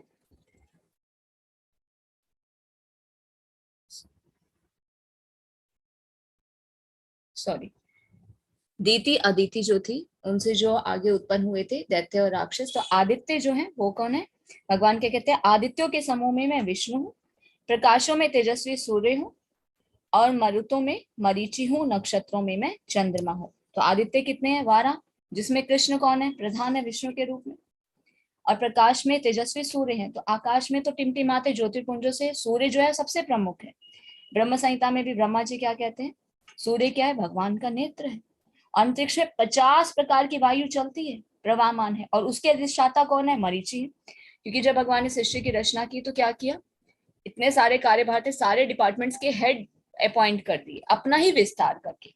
A: सॉरी, दीति अदिति जो थी, उनसे जो आगे उत्पन्न हुए थे दैत्य और राक्षस। तो आदित्य जो है वो कौन है? भगवान क्या कहते हैं? आदित्यों के समूह में मैं विष्णु हूँ, प्रकाशों में तेजस्वी सूर्य हूँ, और मरुतों में मरीचि हूँ, नक्षत्रों में मैं चंद्रमा हूँ। तो आदित्य कितने हैं? 12, जिसमें कृष्ण कौन है? प्रधान है विष्णु के रूप में। और प्रकाश में तेजस्वी सूर्य है। तो आकाश में तो टिमटिमाते ज्योतिर्पुंजों से सूर्य जो है सबसे प्रमुख है। ब्रह्म संहिता में भी ब्रह्मा जी क्या कहते हैं? सूर्य क्या है? भगवान का नेत्र है। अंतरिक्ष में 50 प्रकार की वायु चलती है, प्रवाहमान है, और उसके अधिष्ठाता कौन है? मरीचि है। क्योंकि जब भगवान ने सृष्टि की रचना की तो क्या किया? इतने सारे कार्यभार थे, सारे डिपार्टमेंट्स के हेड अपॉइंट कर दिए अपना ही विस्तार करके।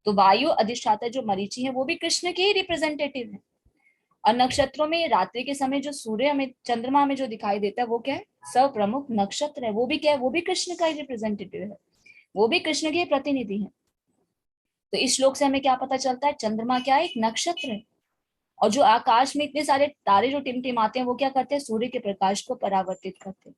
A: तो वायु अधिष्ठाता जो मरीचि है वो भी कृष्ण के ही रिप्रेजेंटेटिव है। और नक्षत्रों में रात्रि के समय जो सूर्य हमें, चंद्रमा में जो दिखाई देता है वो क्या है? सब प्रमुख नक्षत्र है। वो भी क्या है? वो भी कृष्ण का ही रिप्रेजेंटेटिव है, वो भी कृष्ण के प्रतिनिधि है। तो इस श्लोक से हमें क्या पता चलता है? चंद्रमा क्या है? एक नक्षत्र है। और जो आकाश में इतने सारे तारे जो टिमटिमाते हैं वो क्या करते हैं? सूर्य के प्रकाश को परावर्तित करते हैं।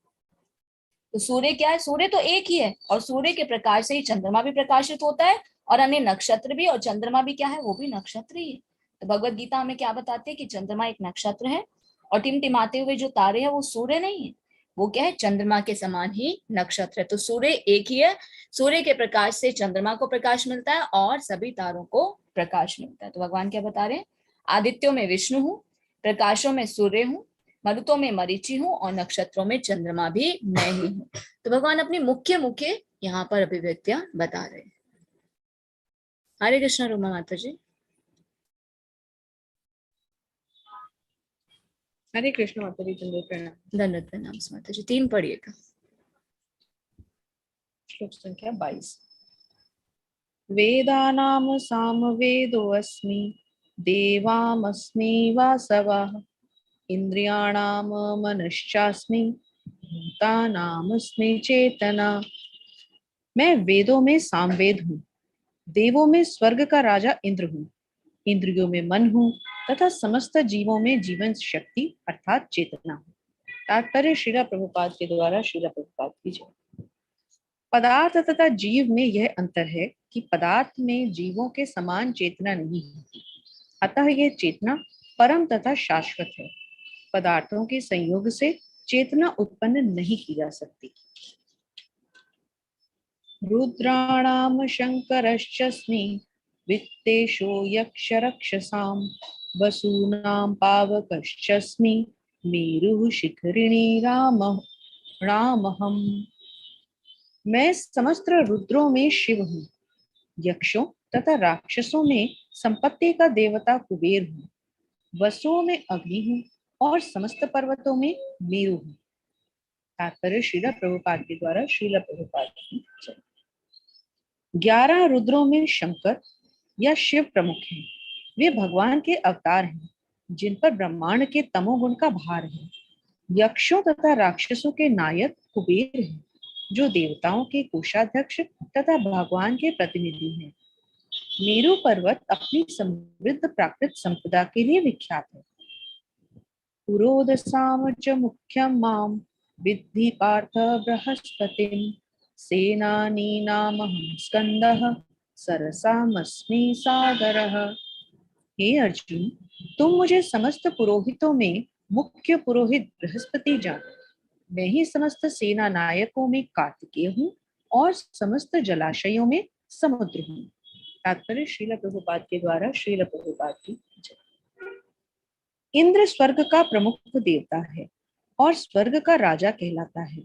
A: तो सूर्य क्या है? सूर्य तो एक ही है, और सूर्य के प्रकाश से ही चंद्रमा भी प्रकाशित होता है, और अन्य नक्षत्र भी। और चंद्रमा भी क्या है? वो भी नक्षत्र ही है। तो भगवत गीता हमें क्या बताते हैं कि चंद्रमा एक नक्षत्र है, और टिमटिमाते हुए जो तारे हैं वो सूर्य नहीं है, वो क्या है? चंद्रमा के समान ही नक्षत्र है। तो सूर्य एक ही है, सूर्य के प्रकाश से चंद्रमा को प्रकाश मिलता है और सभी तारों को प्रकाश मिलता है। तो भगवान क्या बता रहे हैं? आदित्यों में विष्णु हूँ, प्रकाशों में सूर्य हूँ, मरुतों में मरीचि हूँ और नक्षत्रों में चंद्रमा भी मैं ही हूँ। तो भगवान अपनी मुख्य मुख्य यहाँ पर अभिव्यक्तियां बता रहे हैं। हरे कृष्ण रूमा माता जी।
D: हरे कृष्ण माता जी, चंद्र प्रणाम।
A: दंडवत प्रणाम माता जी। 3 पढ़िएगा।
D: श्लोक संख्या 22। वेदानाम सामवेदोऽस्मि देवामस्मि वासवः इंद्रियाणाम मनश्चास्मि भूतानामस्मि चेतना। मैं वेदों में सामवेद हूँ, देवों में स्वर्ग का राजा इंद्र हूँ, इंद्रियों में मन हूँ तथा समस्त जीवों में जीवन शक्ति अर्थात चेतना हूँ। तात्पर्य श्रीला प्रभुपाद के द्वारा श्रीला प्रभुपाद की जय। पदार्थ तथा जीव में यह अंतर है कि पदार्थ में जीवों के समान चेतना नहीं होती, अतः यह चेतना परम तथा शाश्वत है। पदार्थों के संयोग से चेतना उत्पन्न नहीं की जा सकती। रुद्राणाम शंकरश्चस्मि वित्तेषु यक्षरक्षसां वसूनां पावकश्चस्मि मेरुः शिखरिणी रामहम्। मैं समस्त रुद्रों में शिव हूँ, यक्षों तथा राक्षसों में संपत्ति का देवता कुबेर हूँ, वसुओं में अग्नि हूँ और समस्त पर्वतों में मेरु हूँ। तात्पर्य श्रीला प्रभुपाद के द्वारा श्रीला प्रभुपाद की जय। 11 रुद्रों में शंकर या शिव प्रमुख हैं। वे भगवान के अवतार हैं जिन पर ब्रह्मांड के तमोगुण का भार है। यक्षों तथा राक्षसों के नायक कुबेर हैं जो देवताओं के कोषाध्यक्ष तथा भगवान के प्रतिनिधि हैं। मेरु पर्वत अपनी समृद्ध प्राकृतिक संपदा के लिए विख्यात है। पुरोदसाम च मुख्यम माम विद्धि पार्थ बृहस्पतिं सेनानीनामहं स्कंदः सरसामस्मि सागरः। हे अर्जुन, तुम मुझे समस्त पुरोहितों में मुख्य पुरोहित बृहस्पति जानो। मैं ही समस्त सेना नायकों में कार्तिकेय हूँ और समस्त जलाशयों में समुद्र हूँ। तात्पर्य श्रीला प्रभुपाद के द्वारा श्रीला प्रभुपाद की जय। इंद्र स्वर्ग का प्रमुख देवता है और स्वर्ग का राजा कहलाता है।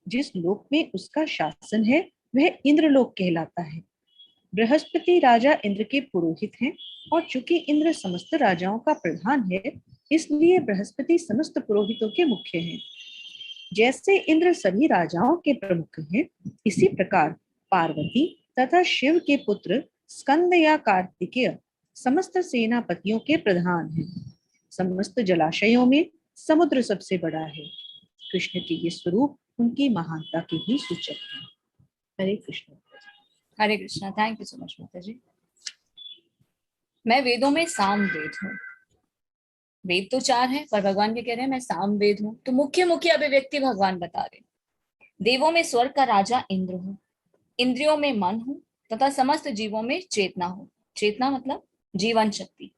D: जिस लोक में उसका शासन है वह इंद्रलोक कहलाता है। बृहस्पति राजा इंद्र के पुरोहित हैं और चूंकि इंद्र समस्त राजाओं का प्रधान है इसलिए बृहस्पति समस्त पुरोहितों के मुख्य हैं। जैसे इंद्र सभी राजाओं के प्रमुख हैं, इसी प्रकार पार्वती तथा शिव के पुत्र स्कंद या कार्तिकेय समस्त सेनापतियों के प्रधान हैं। समस्त जलाशयों में समुद्र सबसे बड़ा है। कृष्ण के ये स्वरूप उनकी महानता के ही सूचक है। Hare Krishna.
A: Hare Krishna. Thank you so much माता जी। मैं वेदों में सामवेद हूँ। वेद तो 4 हैं पर भगवान क्या कह रहे हैं, मैं सामवेद हूँ। तो मुख्य मुख्य अभिव्यक्ति भगवान बता रहे। देवों में स्वर्ग का राजा इंद्र हूँ, इंद्रियों में मन हूँ तथा समस्त जीवों में चेतना हूँ। चेतना मतलब जीवन शक्ति।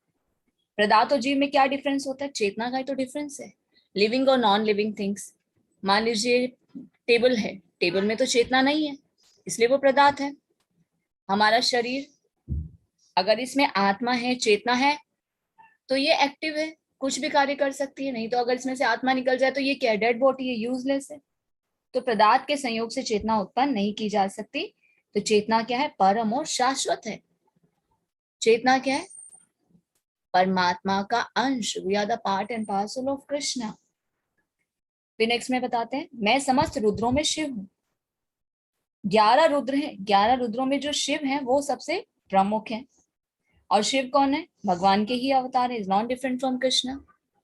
A: पदार्थ और जीव में क्या डिफरेंस होता है? चेतना का ही तो डिफरेंस है। लिविंग और नॉन लिविंग थिंग्स। मान लीजिए टेबल है, टेबल में तो चेतना नहीं है इसलिए वो पदार्थ है। हमारा शरीर, अगर इसमें आत्मा है, चेतना है तो ये एक्टिव है, कुछ भी कार्य कर सकती है। नहीं तो अगर इसमें से आत्मा निकल जाए तो ये क्या, डेड बॉडी है, यूजलेस है। तो पदार्थ के संयोग से चेतना उत्पन्न नहीं की जा सकती। तो चेतना क्या है? परम और शाश्वत है। चेतना क्या है? परमात्मा का अंश। We are the part and parcel of Krishna. फिर नेक्स्ट में बताते हैं, मैं समस्त रुद्रों में शिव हूँ। 11 रुद्र हैं। 11 रुद्रों में जो शिव हैं वो सबसे प्रमुख हैं। और शिव कौन है? भगवान के ही अवतार है। Is not different from Krishna.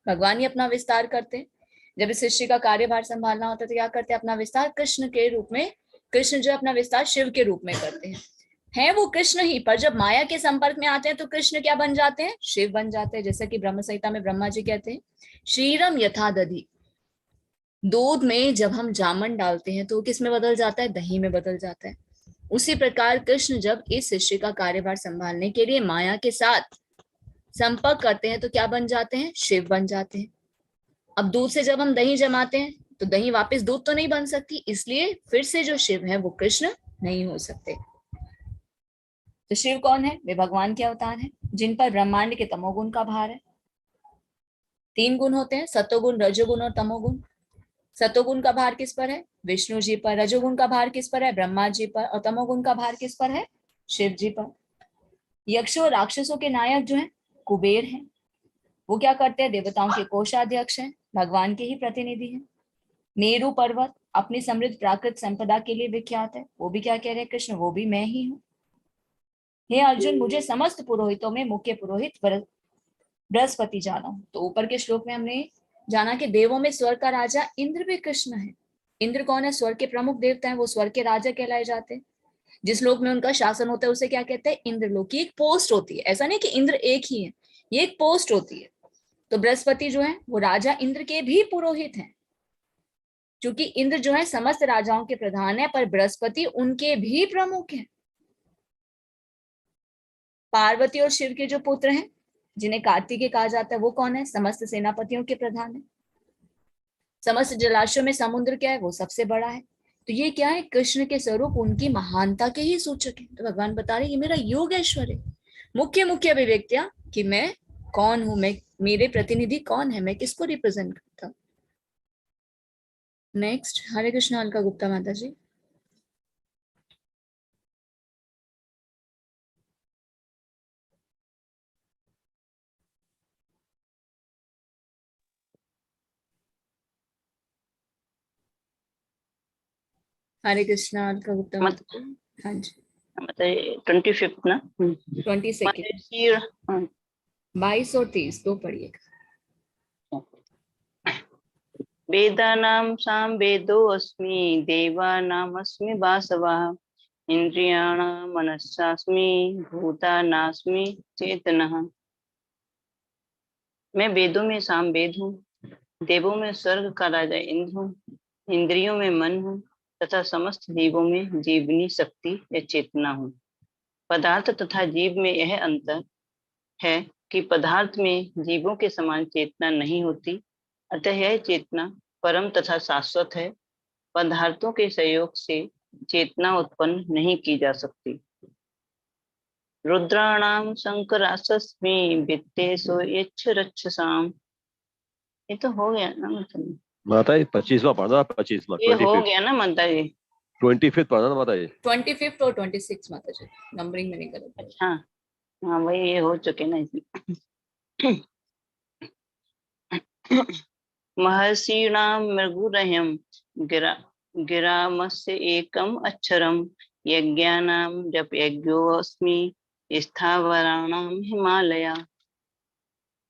A: भगवान ही अपना विस्तार करते हैं। जब इस सृष्टि का कार्यभार संभालना होता है तो क्या करते हैं? अपना विस्तार कृष्ण के रूप में। कृष्ण जो अपना विस्तार शिव के रूप में करते हैं वो कृष्ण ही, पर जब माया के संपर्क में आते हैं तो कृष्ण क्या बन जाते हैं? शिव बन जाते हैं। जैसे कि ब्रह्म संहिता में ब्रह्मा जी कहते हैं, क्षीरम यथा दधि। दूध में जब हम जामन डालते हैं तो किस में बदल जाता है? दही में बदल जाता है। उसी प्रकार कृष्ण जब इस सृष्टि का कार्यभार संभालने के लिए माया के साथ संपर्क करते हैं तो क्या बन जाते हैं? शिव बन जाते हैं। अब दूध से जब हम दही जमाते हैं तो दही वापस दूध तो नहीं बन सकती, इसलिए फिर से जो शिव है वो कृष्ण नहीं हो सकते। तो शिव कौन है? वे भगवान के अवतार हैं जिन पर ब्रह्मांड के तमोगुण का भार है। 3 गुण होते हैं, सतोगुण, रजोगुण और तमोगुण। सतोगुण का भार किस पर है? विष्णु जी पर। रजोगुण का भार किस पर है? ब्रह्मा जी पर। और तमोगुण का भार किस पर है? शिव जी पर। यक्षों और राक्षसों के नायक जो है कुबेर हैं। वो क्या करते हैं? देवताओं के कोषाध्यक्ष हैं, भगवान के ही प्रतिनिधि हैं। मेरू पर्वत अपनी समृद्ध प्राकृत संपदा के लिए विख्यात है। वो भी क्या कह रहे हैं कृष्ण? वो भी मैं ही हूँ। हे अर्जुन, मुझे समस्त पुरोहितों में मुख्य पुरोहित बृहस्पति जाना हूं। तो ऊपर के श्लोक में हमने जाना कि देवों में स्वर्ग का राजा इंद्र भी कृष्ण है। इंद्र कौन है? स्वर्ग के प्रमुख देवता है, वो स्वर्ग के राजा कहलाए जाते हैं। जिस लोक में उनका शासन होता है उसे क्या कहते हैं? इंद्रलोक की एक पोस्ट होती है। ऐसा नहीं कि इंद्र एक ही है, ये एक पोस्ट होती है। तो बृहस्पति जो है वो राजा इंद्र के भी पुरोहित हैं। क्योंकि इंद्र जो है समस्त राजाओं के प्रधान है, पर बृहस्पति उनके भी प्रमुख हैं। पार्वती और शिव के जो पुत्र हैं, जिन्हें कार्तिकेय कहा जाता है, वो कौन है? समस्त सेनापतियों के प्रधान है। समस्त जलाशयों में समुद्र क्या है? वो सबसे बड़ा है। तो ये क्या है? कृष्ण के स्वरूप उनकी महानता के ही सूचक है। तो भगवान बता रहे ये मेरा योगेश्वर है। मुख्य मुख्य अभिव्यक्तियां कि मैं कौन हूं, मैं, मेरे प्रतिनिधि कौन है, मैं किसको रिप्रेजेंट करता हूं। नेक्स्ट, हरे कृष्ण अलका गुप्ता माता जी। हरे कृष्ण अलका गुप्ता
C: मत
A: माता जी। हाँ जी,
C: मतलब 25 ना
A: 22
C: महर्षि हाँ,
A: 22 और 23 दो पढ़िएगा।
C: वेदानां साम वेदो अस्मि देवानामस्मि वासवः इंद्रियाणां मनस्सास्मि भूतानास्मि चेतनः। मैं वेदों में साम वेद हूँ, देवों में स्वर्ग का राजा इंद्र हूँ, इंद्रियों में मन हूँ तथा समस्त जीवों में जीवनी शक्ति या चेतना हूँ। पदार्थ तथा जीव में यह अंतर है कि पदार्थ में जीवों के समान चेतना नहीं होती, अतः यह चेतना परम तथा शाश्वत है। पदार्थों के सहयोग से चेतना उत्पन्न नहीं की जा सकती। रुद्राणाम शंकरास्मि वित्तेषु यक्षरक्षसाम। ये तो हो गया ना मतलब,
E: माता जी 25वां पढ़ना, 25वां
C: ये हो
E: 25
C: गया ना माता जी।
E: 25 पढ़ना माता जी।
A: 25 और 26 माता जी, नंबरिंग में नहीं गलत।
C: अच्छा हाँ भाई, ये हो चुके ना इसमें। महर्षीणां मृगुरहं गिरा गिरामस्य एकम अक्षरम यज्ञानां जप यज्ञोऽस्मि स्थावराणां हिमालया।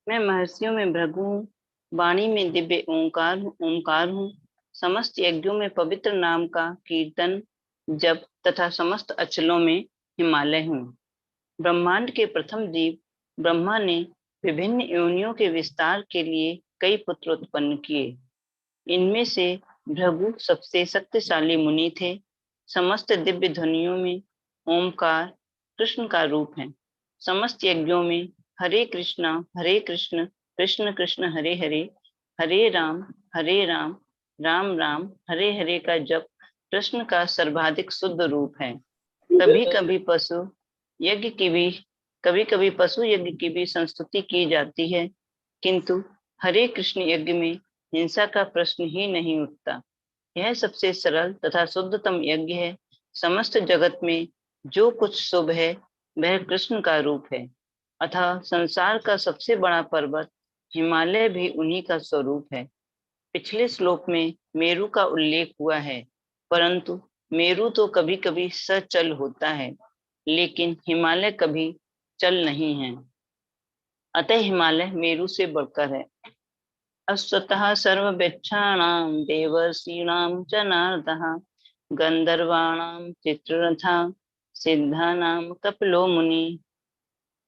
C: मैं महर्षियों में भृगु हूँ, वाणी में दिव्य ओंकार हूँ, समस्त यज्ञों में पवित्र नाम का कीर्तन जप तथा समस्त अचलों में हिमालय हूँ। ब्रह्मांड के प्रथम जीव ब्रह्मा ने विभिन्न योनियों के विस्तार के लिए कई पुत्र उत्पन्न किए। इनमें से भृगु सबसे शक्तिशाली मुनि थे। समस्त दिव्य ध्वनियों में ओमकार कृष्ण का रूप है। समस्त यज्ञों में हरे कृष्ण कृष्ण कृष्ण हरे हरे, हरे राम राम राम हरे हरे का जप कृष्ण का सर्वाधिक शुद्ध रूप है। कभी कभी पशु यज्ञ की भी संस्तुति की जाती है, किंतु हरे कृष्ण यज्ञ में हिंसा का प्रश्न ही नहीं उठता। यह सबसे सरल तथा शुद्धतम यज्ञ है। समस्त जगत में जो कुछ शुभ है वह कृष्ण का रूप है। अतः संसार का सबसे बड़ा पर्वत हिमालय भी उन्हीं का स्वरूप है। पिछले श्लोक में मेरु का उल्लेख हुआ है, परंतु मेरु तो कभी कभी सचल होता है, लेकिन हिमालय कभी चल नहीं है। अतः हिमालय मेरु से बढ़कर है। अश्वतः सर्ववृक्षाणां देवर्षीणां च नारदः गंधर्वाणां चित्ररथा सिद्धानां कपिलो मुनि।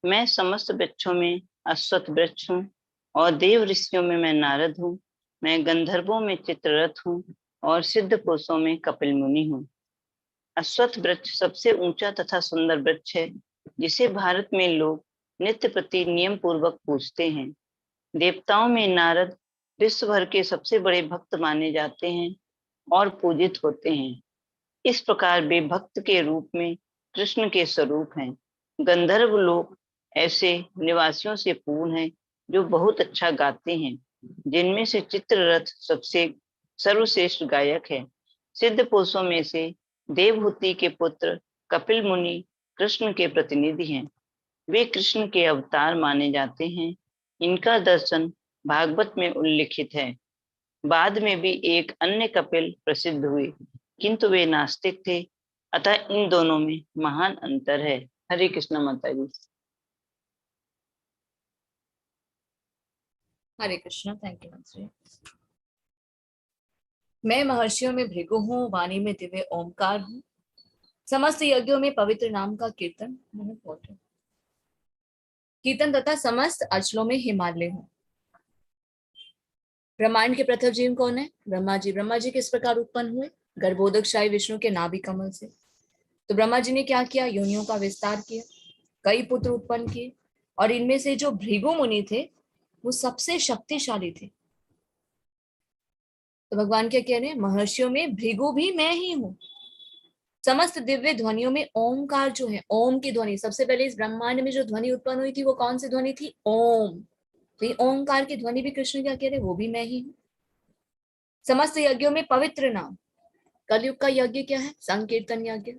C: मैं समस्त वृक्षों में अश्वत्थ वृक्ष हूँ और देव ऋषियों में मैं नारद हूँ। मैं गंधर्वों में चित्ररथ हूँ और सिद्ध पुरुषों में कपिल मुनि हूँ। अश्वत्थ वृक्ष सबसे ऊंचा तथा सुंदर वृक्ष है, जिसे भारत में लोग नित्य प्रति नियम पूर्वक पूजते हैं। देवताओं में नारद विश्व भर के सबसे बड़े भक्त माने जाते हैं और पूजित होते हैं। इस प्रकार वे भक्त के रूप में कृष्ण के स्वरूप हैं। गंधर्व लोग ऐसे निवासियों से पूर्ण हैं जो बहुत अच्छा गाते हैं जिनमें से चित्ररथ सबसे सर्वश्रेष्ठ गायक है। सिद्ध पुरुषों में से देवहूति के पुत्र कपिल मुनि कृष्ण के प्रतिनिधि हैं। वे कृष्ण के अवतार माने जाते हैं। इनका दर्शन भागवत में उल्लिखित है। बाद में भी एक अन्य कपिल प्रसिद्ध हुए, किंतु वे नास्तिक थे, अतः इन दोनों में महान अंतर है। हरे कृष्ण माता जी।
A: हरे कृष्ण, थैंक यू मंत्री। मैं महर्षियों में भृगु हूँ, वाणी में दिव्य ओमकार हूँ, समस्त यज्ञों में पवित्र नाम का कीर्तन कीर्तन तथा समस्त अचलों में हिमालय हूँ। ब्रह्मांड के प्रथम जीव कौन है? ब्रह्मा जी। ब्रह्मा जी किस प्रकार उत्पन्न हुए? गर्भोदकशाही विष्णु के नाभि कमल से। तो ब्रह्मा जी ने क्या किया? योनियों का विस्तार किया, कई पुत्र उत्पन्न किए, और इनमें से जो भृगु मुनि थे वो सबसे शक्तिशाली थे। तो भगवान क्या कह रहे हैं? महर्षियों में भृगु भी मैं ही हूं। समस्त दिव्य ध्वनियों में ओमकार जो है, ओम की ध्वनि, सबसे पहले इस ब्रह्मांड में जो ध्वनि उत्पन्न हुई थी वो कौन सी ध्वनि थी? ओम। तो ये ओमकार की ध्वनि भी कृष्ण क्या कह रहे हैं? वो भी मैं ही हूँ। समस्त यज्ञों में पवित्र नाम। कलयुग का यज्ञ क्या है? संकीर्तन यज्ञ।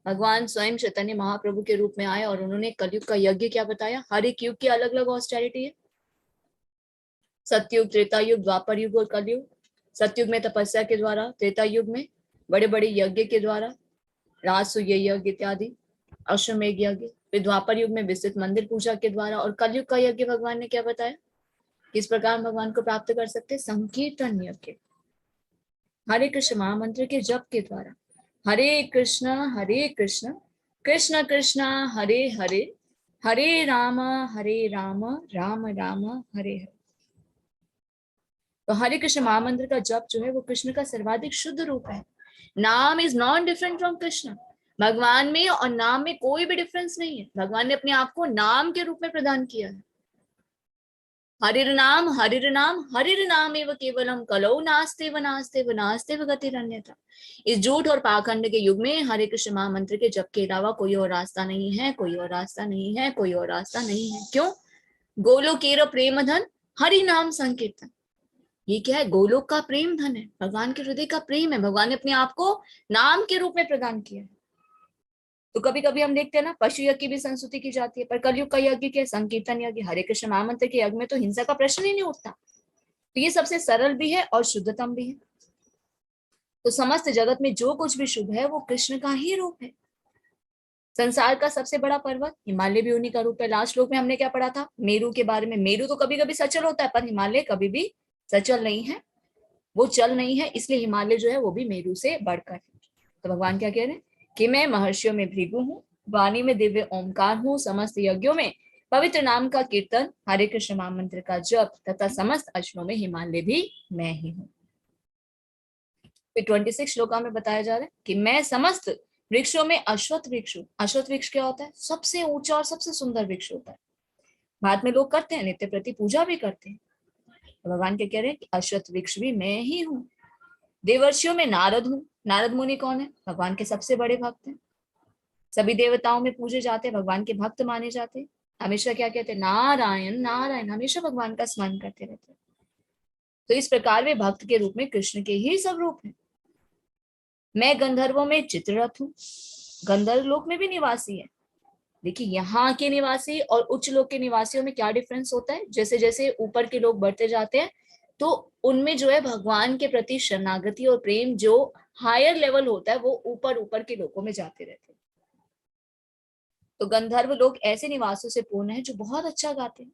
A: भगवान स्वयं चैतन्य महाप्रभु के रूप में आए और उन्होंने कलयुग का यज्ञ क्या बताया? हर एक युग की अलग अलग ऑस्टेरिटी है। सतयुग, त्रेता युग, द्वापर युग और कलयुग। सतयुग में तपस्या के द्वारा, त्रेता युग में बड़े बड़े यज्ञ के द्वारा, राजसूय यज्ञ इत्यादि, अश्वमेघ यज्ञ, फिर द्वापर युग में विस्तृत मंदिर पूजा के द्वारा, और कलयुग का यज्ञ भगवान ने क्या बताया? किस प्रकार भगवान को प्राप्त कर सकते? संकीर्तन यज्ञ, हरे कृष्ण महामंत्र के जप के द्वारा। हरे कृष्ण कृष्ण कृष्ण हरे हरे, हरे राम राम राम हरे हरे। तो हरे कृष्ण महामंत्र का जप जो है वो कृष्ण का सर्वाधिक शुद्ध रूप है। नाम is not different from Krishna. भगवान में और नाम में कोई भी डिफरेंस नहीं है। भगवान ने अपने आप को नाम के रूप में प्रदान किया है। हरिर नाम हरिर नाम एव केवलम कलौ नास्ते व नास्ते व नास्ते व गतिरन्यथा। इस झूठ और पाखंड के युग में हरे कृष्ण महामंत्र के जप के अलावा कोई और रास्ता नहीं है, कोई और रास्ता नहीं है, कोई और रास्ता नहीं है। क्यों? गोलोकेर प्रेम धन हरि नाम संकीर्तन। ये क्या है? गोलोक का प्रेम धन है, भगवान के हृदय का प्रेम है। भगवान ने अपने आप को नाम के रूप में प्रदान किया है। तो कभी कभी हम देखते हैं ना, पशु यज्ञ की भी संस्तुति की जाती है, पर कलयुग का यज्ञ क्या है? संकीर्तन यज्ञ। हरे कृष्ण महामंत्र के यज्ञ में तो हिंसा का प्रश्न ही नहीं उठता। तो ये सबसे सरल भी है और शुद्धतम भी है। तो समस्त जगत में जो कुछ भी शुभ है वो कृष्ण का ही रूप है। संसार का सबसे बड़ा पर्वत हिमालय भी उन्हीं का रूप है। लास्ट श्लोक में हमने क्या पढ़ा था? मेरू के बारे में। मेरू तो कभी कभी सचल होता है, पर हिमालय कभी भी सचल नहीं है, वो चल नहीं है, इसलिए हिमालय जो है वो भी मेरू से बढ़कर है। तो भगवान क्या कह रहे हैं कि मैं महर्षियों में भृगु हूँ, वाणी में दिव्य ओमकार हूँ, समस्त यज्ञों में पवित्र नाम का कीर्तन, हरे कृष्ण महामंत्र का जप तथा समस्त अचलों में हिमालय भी मैं ही हूँ। फिर 26 श्लोका में बताया जा रहा है कि मैं समस्त वृक्षों में अश्वत्थ वृक्ष हूँ। अश्वत्थ वृक्ष क्या होता है? सबसे ऊंचा और सबसे सुंदर वृक्ष होता है। भारत में लोग करते हैं, नित्य प्रति पूजा भी करते हैं। भगवान क्या कह रहे हैं कि अश्वत्थ वृक्ष भी मैं ही हूँ। देवर्षियों में नारद हूँ। नारद मुनि कौन है? भगवान के सबसे बड़े भक्त हैं, सभी देवताओं में पूजे जाते हैं, भगवान के भक्त माने जाते हैं। हमेशा क्या कहते हैं? नारायण नारायण, हमेशा भगवान का स्मरण करते रहते हैं। तो इस प्रकार वे भक्त के रूप में कृष्ण के ही सब रूप हैं। मैं गंधर्वों में चित्ररथ हूँ। गंधर्व लोक में भी निवासी है। देखिए, यहाँ के निवासी और उच्च लोक के निवासियों में क्या डिफरेंस होता है? जैसे जैसे ऊपर के लोग बढ़ते जाते हैं तो उनमें जो है भगवान के प्रति शरणागति और प्रेम जो हायर लेवल होता है वो ऊपर ऊपर के लोगों में जाते रहते हैं। तो गंधर्व लोग ऐसे निवासों से पूर्ण है जो बहुत अच्छा गाते हैं,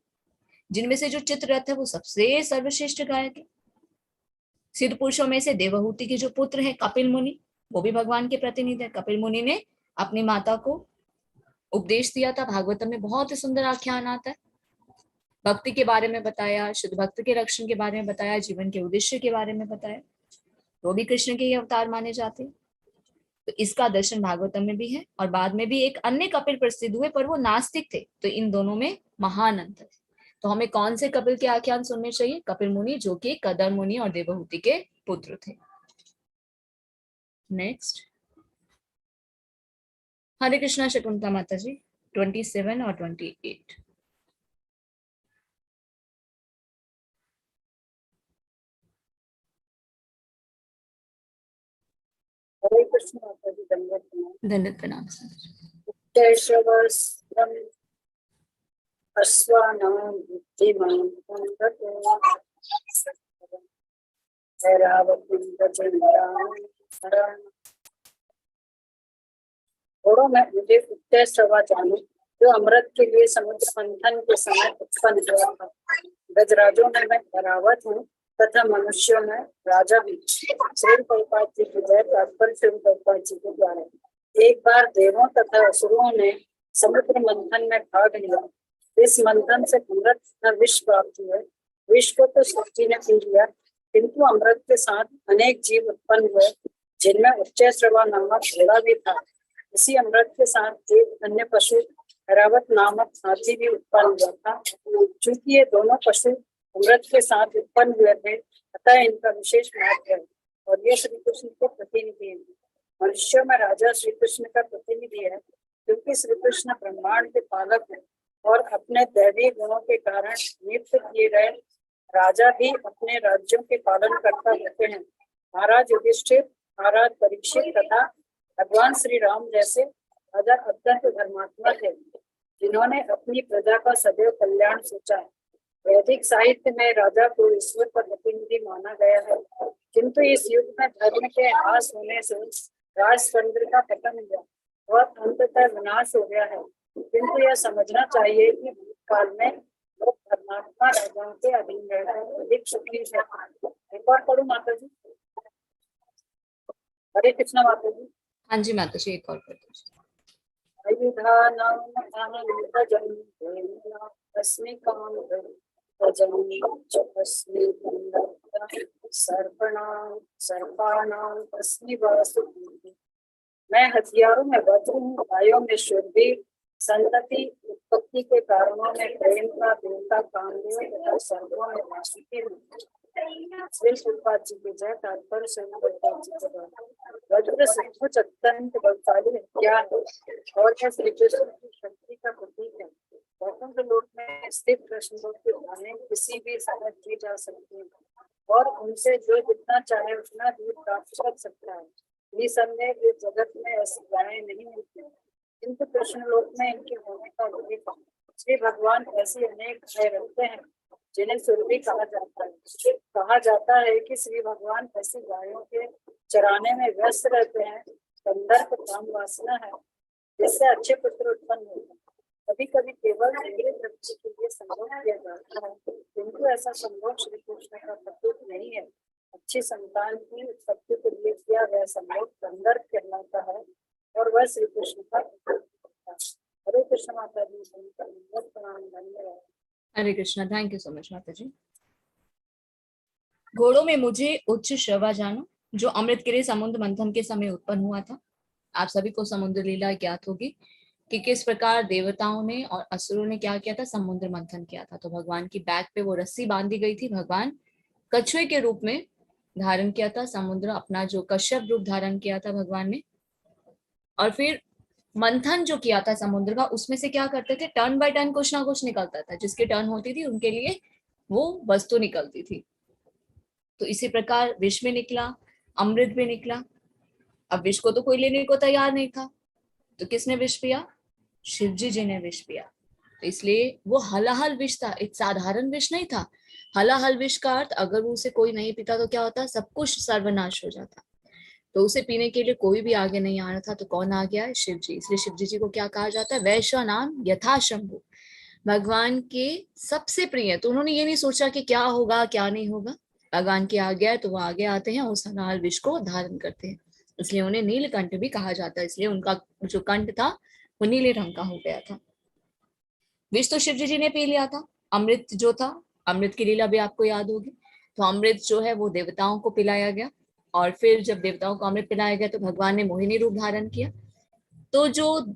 A: जिनमें से जो चित्ररथ है वो सबसे सर्वश्रेष्ठ गायक है। सिद्ध पुरुषों में से देवहूति के जो पुत्र है कपिल मुनि, वो भी भगवान के प्रतिनिधि है। कपिल मुनि ने अपनी माता को उपदेश दिया था। भागवतम में बहुत ही सुंदर आख्यान आता है, भक्ति के बारे में बताया, शुद्ध भक्त के रक्षण के बारे में बताया, जीवन के उद्देश्य के बारे में बताया। वो भी कृष्ण के ही अवतार माने जाते हैं। तो इसका दर्शन भागवतम में भी है। और बाद में भी एक अन्य कपिल प्रसिद्ध हुए, पर वो नास्तिक थे। तो इन दोनों में महान अंतर है। तो हमें कौन से कपिल के आख्यान सुनने चाहिए? कपिल मुनि, जो कि कदम मुनि और देवहूति के पुत्र थे। नेक्स्ट, हरे कृष्णा शकुंतला माता जी 27 और 28।
G: हरे कृष्ण माता जी, दंडवत प्रणाम।
A: दंडवत प्रणाम सर।
G: जय श्रवस्त्रम अश्वानां बुद्धिमान् संगतो ऐरावतीं गजेन्द्राणां शरणं। घोड़ों में मुझे उत्तय श्रवा जानो, जो अमृत के लिए समुद्र मंथन के समय उत्पन्न हुआ था। गजराजों में मैं ऐरावत हूँ तथा मनुष्यों में राजा भी। श्री प्रभुपाद जी की जय। तात्पर्य श्री प्रभुपाद जी के द्वारा। एक बार देवों तथा असुरों ने समुद्र मंथन में भाग लिया। इस मंथन से अमृत तथा विष प्राप्त हुए। विष को तो सृष्टि ने पी लिया, किंतु अमृत के साथ अनेक जीव उत्पन्न हुए, जिनमें उच्चय श्रवा नामक घोड़ा भी था। इसी अमृत के साथ एक अन्य पशु ऐरावत नामक हाथी भी उत्पन्न हुआ था। चूंकि ये दोनों पशु अमृत के साथ उत्पन्न हुए थे, अतः इनका विशेष महत्व है और ये श्री कृष्ण के प्रतिनिधि हैं। मनुष्यों में राजा श्री कृष्ण का प्रतिनिधि है, क्योंकि श्री कृष्ण ब्रह्मांड के पालक है और अपने दैवीय गुणों के कारण नियुक्त किए गए राजा भी अपने राज्यों के पालन करता होते हैं। महाराज युधिष्ठिर, महाराज परीक्षित तथा भगवान श्री राम जैसे राजा अत्यंत धर्मात्मा थे, जिन्होंने अपनी प्रजा का सदैव कल्याण सोचा है। वैदिक साहित्य में राजा को ईश्वर का प्रतिनिधि माना गया है, किंतु इस युग में धर्म के ह्रास होने से राजतंत्र का पतन हुआ और अंततः विनाश हो गया है। किंतु यह समझना चाहिए कि भूतकाल में लोग धर्मात्मा राजाओं के अधीन रहकर अधिक सुखी थे। एक बार पढ़ू माता जी। हरे कृष्ण माता जी।
A: हाँ जी माता जी, एक और कर दीजिए।
G: मैं हथियारों में वज्र हूँ, गायों में शूरवीर, संतति उत्पत्ति के कारणों में प्रेम का देवता कामदेव तथा सर्पों में वासुकी हूँ। श्री प्रभुपाद जी की जय। तात्पर्य श्री प्रभुपाद जी के द्वारा। वज्र सचमुच अत्यंत बलशाली हथियार है और यह श्री कृष्ण की शक्ति का प्रतीक है। वैकुंठ लोक में स्थित कृष्ण लोक की गायें किसी भी समय की जा सकती है और उनसे जो जितना चाहे उतना दूध प्राप्त कर सकता है। निसंदेह इस जगत में ऐसी गायें नहीं मिलती, किंतु कृष्ण लोक में इनके होने का उल्लेख है। श्री भगवान ऐसी अनेक गायें रखते हैं जिन्हें सुरभि कहा जाता है। कहा जाता है कि श्री भगवान ऐसी गायों के चराने में व्यस्त रहते हैं। संदर्भ काम वासना है, जिससे अच्छे पुत्र उत्पन्न होते हैं। कभी कभी केवल तृप्ति के लिए संभोग किया जाता है, किंतु ऐसा संभोग श्री कृष्ण का प्रतीक नहीं है। अच्छी संतान की उत्पत्ति के लिए किया गया संभोग संदर्भ कहलाता है और वह श्री कृष्ण का प्रतीक है। हरे कृष्ण माता जी। धन्यवाद।
A: Hare Krishna, thank you so much माता जी। घोड़ों में मुझे उच्च श्रवा जानो, जो अमृत के लिए समुद्र मंथन के समय उत्पन्न हुआ था। आप सभी को समुद्र लीला ज्ञात होगी कि किस प्रकार देवताओं ने और असुरों ने क्या किया था, समुद्र मंथन किया था। तो भगवान की बैक पे वो रस्सी बांधी गई थी, भगवान कछुए के रूप में धारण किया था समुद्र, अपना जो कश्यप रूप धारण किया था भगवान ने, और फिर मंथन जो किया था समुद्र का, उसमें से क्या करते थे, टर्न बाय टर्न कुछ ना कुछ निकलता था। जिसकी टर्न होती थी उनके लिए वो वस्तु निकलती थी। तो इसी प्रकार विष में निकला, अमृत भी निकला। अब विष को तो कोई लेने को तैयार नहीं था, तो किसने विष पिया, शिवजी जी ने विष पिया। तो इसलिए वो हलाहल विष था, एक साधारण विष नहीं था। हलाहल विष का अर्थ अगर उसे कोई नहीं पीता तो क्या होता, सब कुछ सर्वनाश हो जाता। तो उसे पीने के लिए कोई भी आगे नहीं आ रहा था, तो कौन आ गया है, शिव जी। इसलिए शिव जी को क्या कहा जाता है, वैश्व नाम यथा शंभु, भगवान के सबसे प्रिय। तो उन्होंने ये नहीं सोचा कि क्या होगा क्या नहीं होगा, भगवान के आगे है तो वो आगे आते हैं, उस हलाहल विष को धारण करते हैं। इसलिए उन्हें नीलकंठ भी कहा जाता है। इसलिए उनका जो कंठ था वो नीले रंग का हो गया था। विष तो शिव जी ने पी लिया था। अमृत जो था, अमृत की लीला भी आपको याद होगी। तो अमृत जो है वो देवताओं को पिलाया गया, और फिर जब देवताओं को अमृत पिलाया गया तो भगवान ने मोहिनी रूप धारण किया। तो जो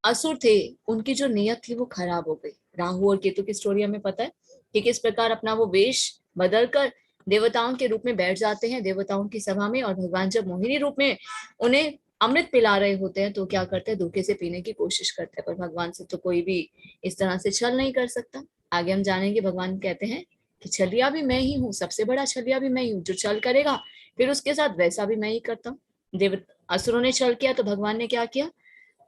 A: असुर थे उनकी जो नियत थी वो खराब हो गई। राहु और केतु की स्टोरी हमें पता है कि किस प्रकार अपना वो वेश बदलकर देवताओं के रूप में बैठ जाते हैं देवताओं की सभा में, और भगवान जब मोहिनी रूप में उन्हें अमृत पिला रहे होते हैं तो क्या करते हैं, धोखे से पीने की कोशिश करते हैं। पर भगवान से तो कोई भी इस तरह से छल नहीं कर सकता। आगे हम जानेंगे, भगवान कहते हैं कि छलिया भी मैं ही हूँ, सबसे बड़ा छलिया भी मैं ही हूँ। जो छल करेगा फिर उसके साथ वैसा भी मैं ही करता हूँ। देव असुरों ने छल किया तो भगवान ने क्या किया,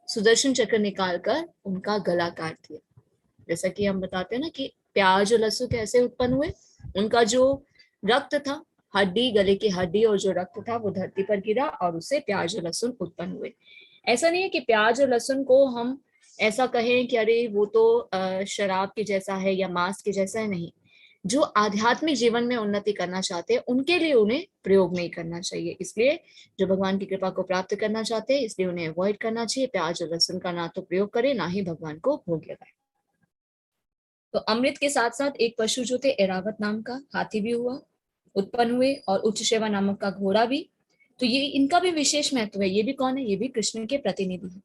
A: सुदर्शन चक्र निकालकर उनका गला काट दिया। जैसा कि हम बताते हैं ना कि प्याज और लहसुन कैसे उत्पन्न हुए, उनका जो रक्त था, हड्डी, गले की हड्डी और जो रक्त था वो धरती पर गिरा और उससे प्याज और लहसुन उत्पन्न हुए। ऐसा नहीं है कि प्याज और लहसुन को हम ऐसा कहें कि अरे वो तो शराब के जैसा है या मांस के जैसा है, नहीं। जो आध्यात्मिक जीवन में उन्नति करना चाहते हैं उनके लिए उन्हें प्रयोग नहीं करना चाहिए। इसलिए जो भगवान की कृपा को प्राप्त करना चाहते हैं इसलिए उन्हें अवॉइड करना चाहिए। प्याज और लहसुन का ना तो प्रयोग करें, ना ही भगवान को भोग लगाए। तो अमृत के साथ साथ एक पशु जो थे एरावत नाम का हाथी भी हुआ, उत्पन्न हुए, और उच्च सेवा नामक का घोड़ा भी। तो ये इनका भी विशेष महत्व है। ये भी कौन है, ये भी कृष्ण के प्रतिनिधि है।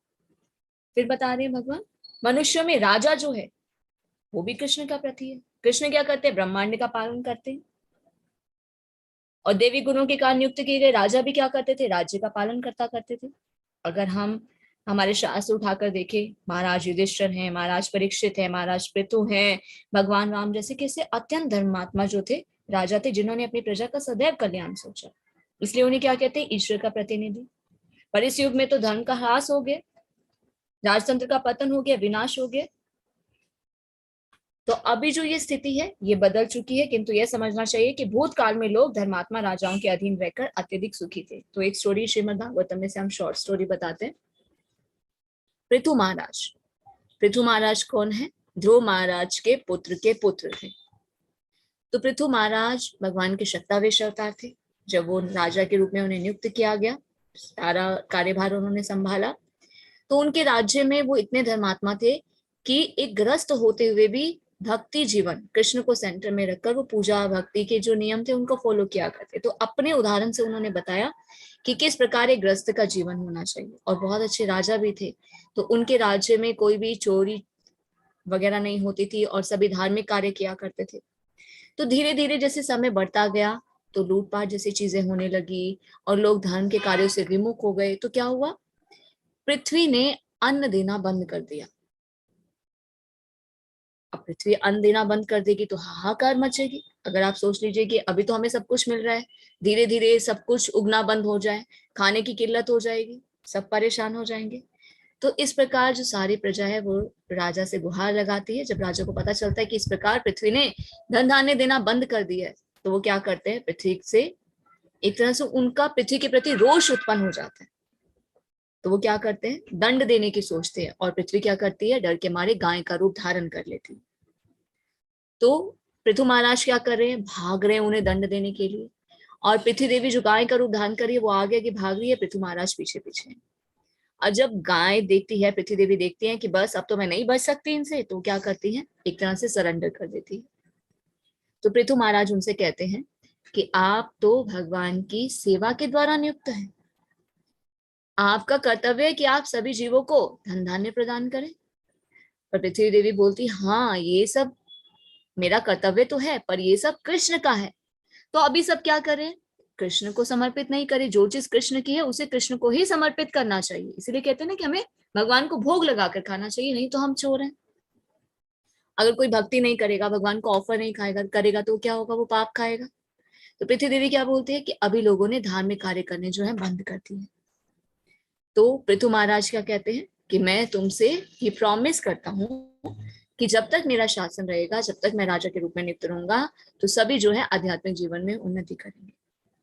A: फिर बता रहे हैं भगवान, मनुष्यों में राजा जो है वो भी कृष्ण का प्रति है। कृष्ण क्या करते हैं, ब्रह्मांड का पालन करते हैं। और देवी गुणों के कारण नियुक्त किए गए राजा भी क्या करते थे, राज्य का पालन करते थे। अगर हम हमारे शास्त्र उठाकर देखें, महाराज युधिष्ठिर हैं, महाराज परीक्षित हैं, महाराज पृथु हैं, भगवान राम जैसे कैसे अत्यंत धर्मात्मा जो थे राजा थे, जिन्होंने अपनी प्रजा का सदैव कल्याण सोचा। इसलिए उन्हें क्या कहते हैं, ईश्वर का प्रतिनिधि। पर इस युग में तो धर्म का ह्रास हो गया, राजतंत्र का पतन हो गया, विनाश हो गया। तो अभी जो ये स्थिति है ये बदल चुकी है, किंतु यह समझना चाहिए कि भूतकाल में लोग धर्मात्मा राजाओं के अधीन रहकर अत्यधिक सुखी थे। तो एक स्टोरी श्रीमद् भागवतम में से हम शॉर्ट स्टोरी बताते हैं। पृथु महाराज, पृथु महाराज कौन है, ध्रुव महाराज के पुत्र थे। तो पृथु महाराज भगवान के शक्तावेश अवतार थे। जब वो राजा के रूप में उन्हें नियुक्त किया गया, सारा कार्यभार उन्होंने संभाला, तो उनके राज्य में वो इतने धर्मात्मा थे कि एक ग्रस्त होते हुए भी भक्ति जीवन, कृष्ण को सेंटर में रखकर वो पूजा भक्ति के जो नियम थे उनको फॉलो किया करते। तो अपने उदाहरण से उन्होंने बताया कि किस प्रकार एक ग्रस्त का जीवन होना चाहिए। और बहुत अच्छे राजा भी थे। तो उनके राज्य में कोई भी चोरी वगैरह नहीं होती थी और सभी धार्मिक कार्य किया करते थे। तो धीरे धीरे जैसे समय बढ़ता गया तो लूटपाट जैसी चीजें होने लगी और लोग धर्म के कार्यों से विमुख हो गए। तो क्या हुआ, पृथ्वी ने अन्न देना बंद कर दिया। अब पृथ्वी अन्न देना बंद कर देगी तो हाहाकार मचेगी। अगर आप सोच लीजिए कि अभी तो हमें सब कुछ मिल रहा है, धीरे धीरे सब कुछ उगना बंद हो जाए, खाने की किल्लत हो जाएगी, सब परेशान हो जाएंगे। तो इस प्रकार जो सारी प्रजा है वो राजा से गुहार लगाती है। जब राजा को पता चलता है कि इस प्रकार पृथ्वी ने धन धान्य देना बंद कर दिया है, तो वो क्या करते हैं, पृथ्वी से एक तरह से उनका पृथ्वी के प्रति रोष उत्पन्न हो जाता है। तो वो क्या करते हैं, दंड देने की सोचते हैं। और पृथ्वी क्या करती है, डर के मारे गाय का रूप धारण कर लेती है। तो पृथु महाराज क्या कर रहे हैं, भाग रहे हैं उन्हें दंड देने के लिए। और पृथ्वी देवी जो गाय का रूप धारण कर रही है वो आगे आगे भाग रही है, पृथु महाराज पीछे पीछे। और जब गाय देखती है, पृथ्वी देवी देखती है कि बस अब तो मैं नहीं बच सकती इनसे, तो क्या करती है, एक तरह से सरेंडर कर देती है। तो पृथु महाराज उनसे कहते हैं कि आप तो भगवान की सेवा के द्वारा नियुक्त हैं, आपका कर्तव्य है कि आप सभी जीवों को धन धान्य प्रदान करें। पर पृथ्वी देवी बोलती, हाँ ये सब मेरा कर्तव्य तो है, पर ये सब कृष्ण का है। तो अभी सब क्या करें, कृष्ण को समर्पित नहीं करें। जो चीज कृष्ण की है उसे कृष्ण को ही समर्पित करना चाहिए। इसलिए कहते हैं ना कि हमें भगवान को भोग लगाकर खाना चाहिए, नहीं तो हम चोर हैं। अगर कोई भक्ति नहीं करेगा, भगवान को ऑफर नहीं खाएगा करेगा, तो क्या होगा, वो पाप खाएगा। तो पृथ्वी देवी क्या बोलती है कि अभी लोगों ने धार्मिक कार्य करने जो है बंद कर दिए। तो पृथु महाराज क्या कहते हैं कि मैं तुमसे ये प्रॉमिस करता हूँ कि जब तक मेरा शासन रहेगा, जब तक मैं राजा के रूप में नियुक्त रहूंगा, तो सभी जो है आध्यात्मिक जीवन में उन्नति करेंगे।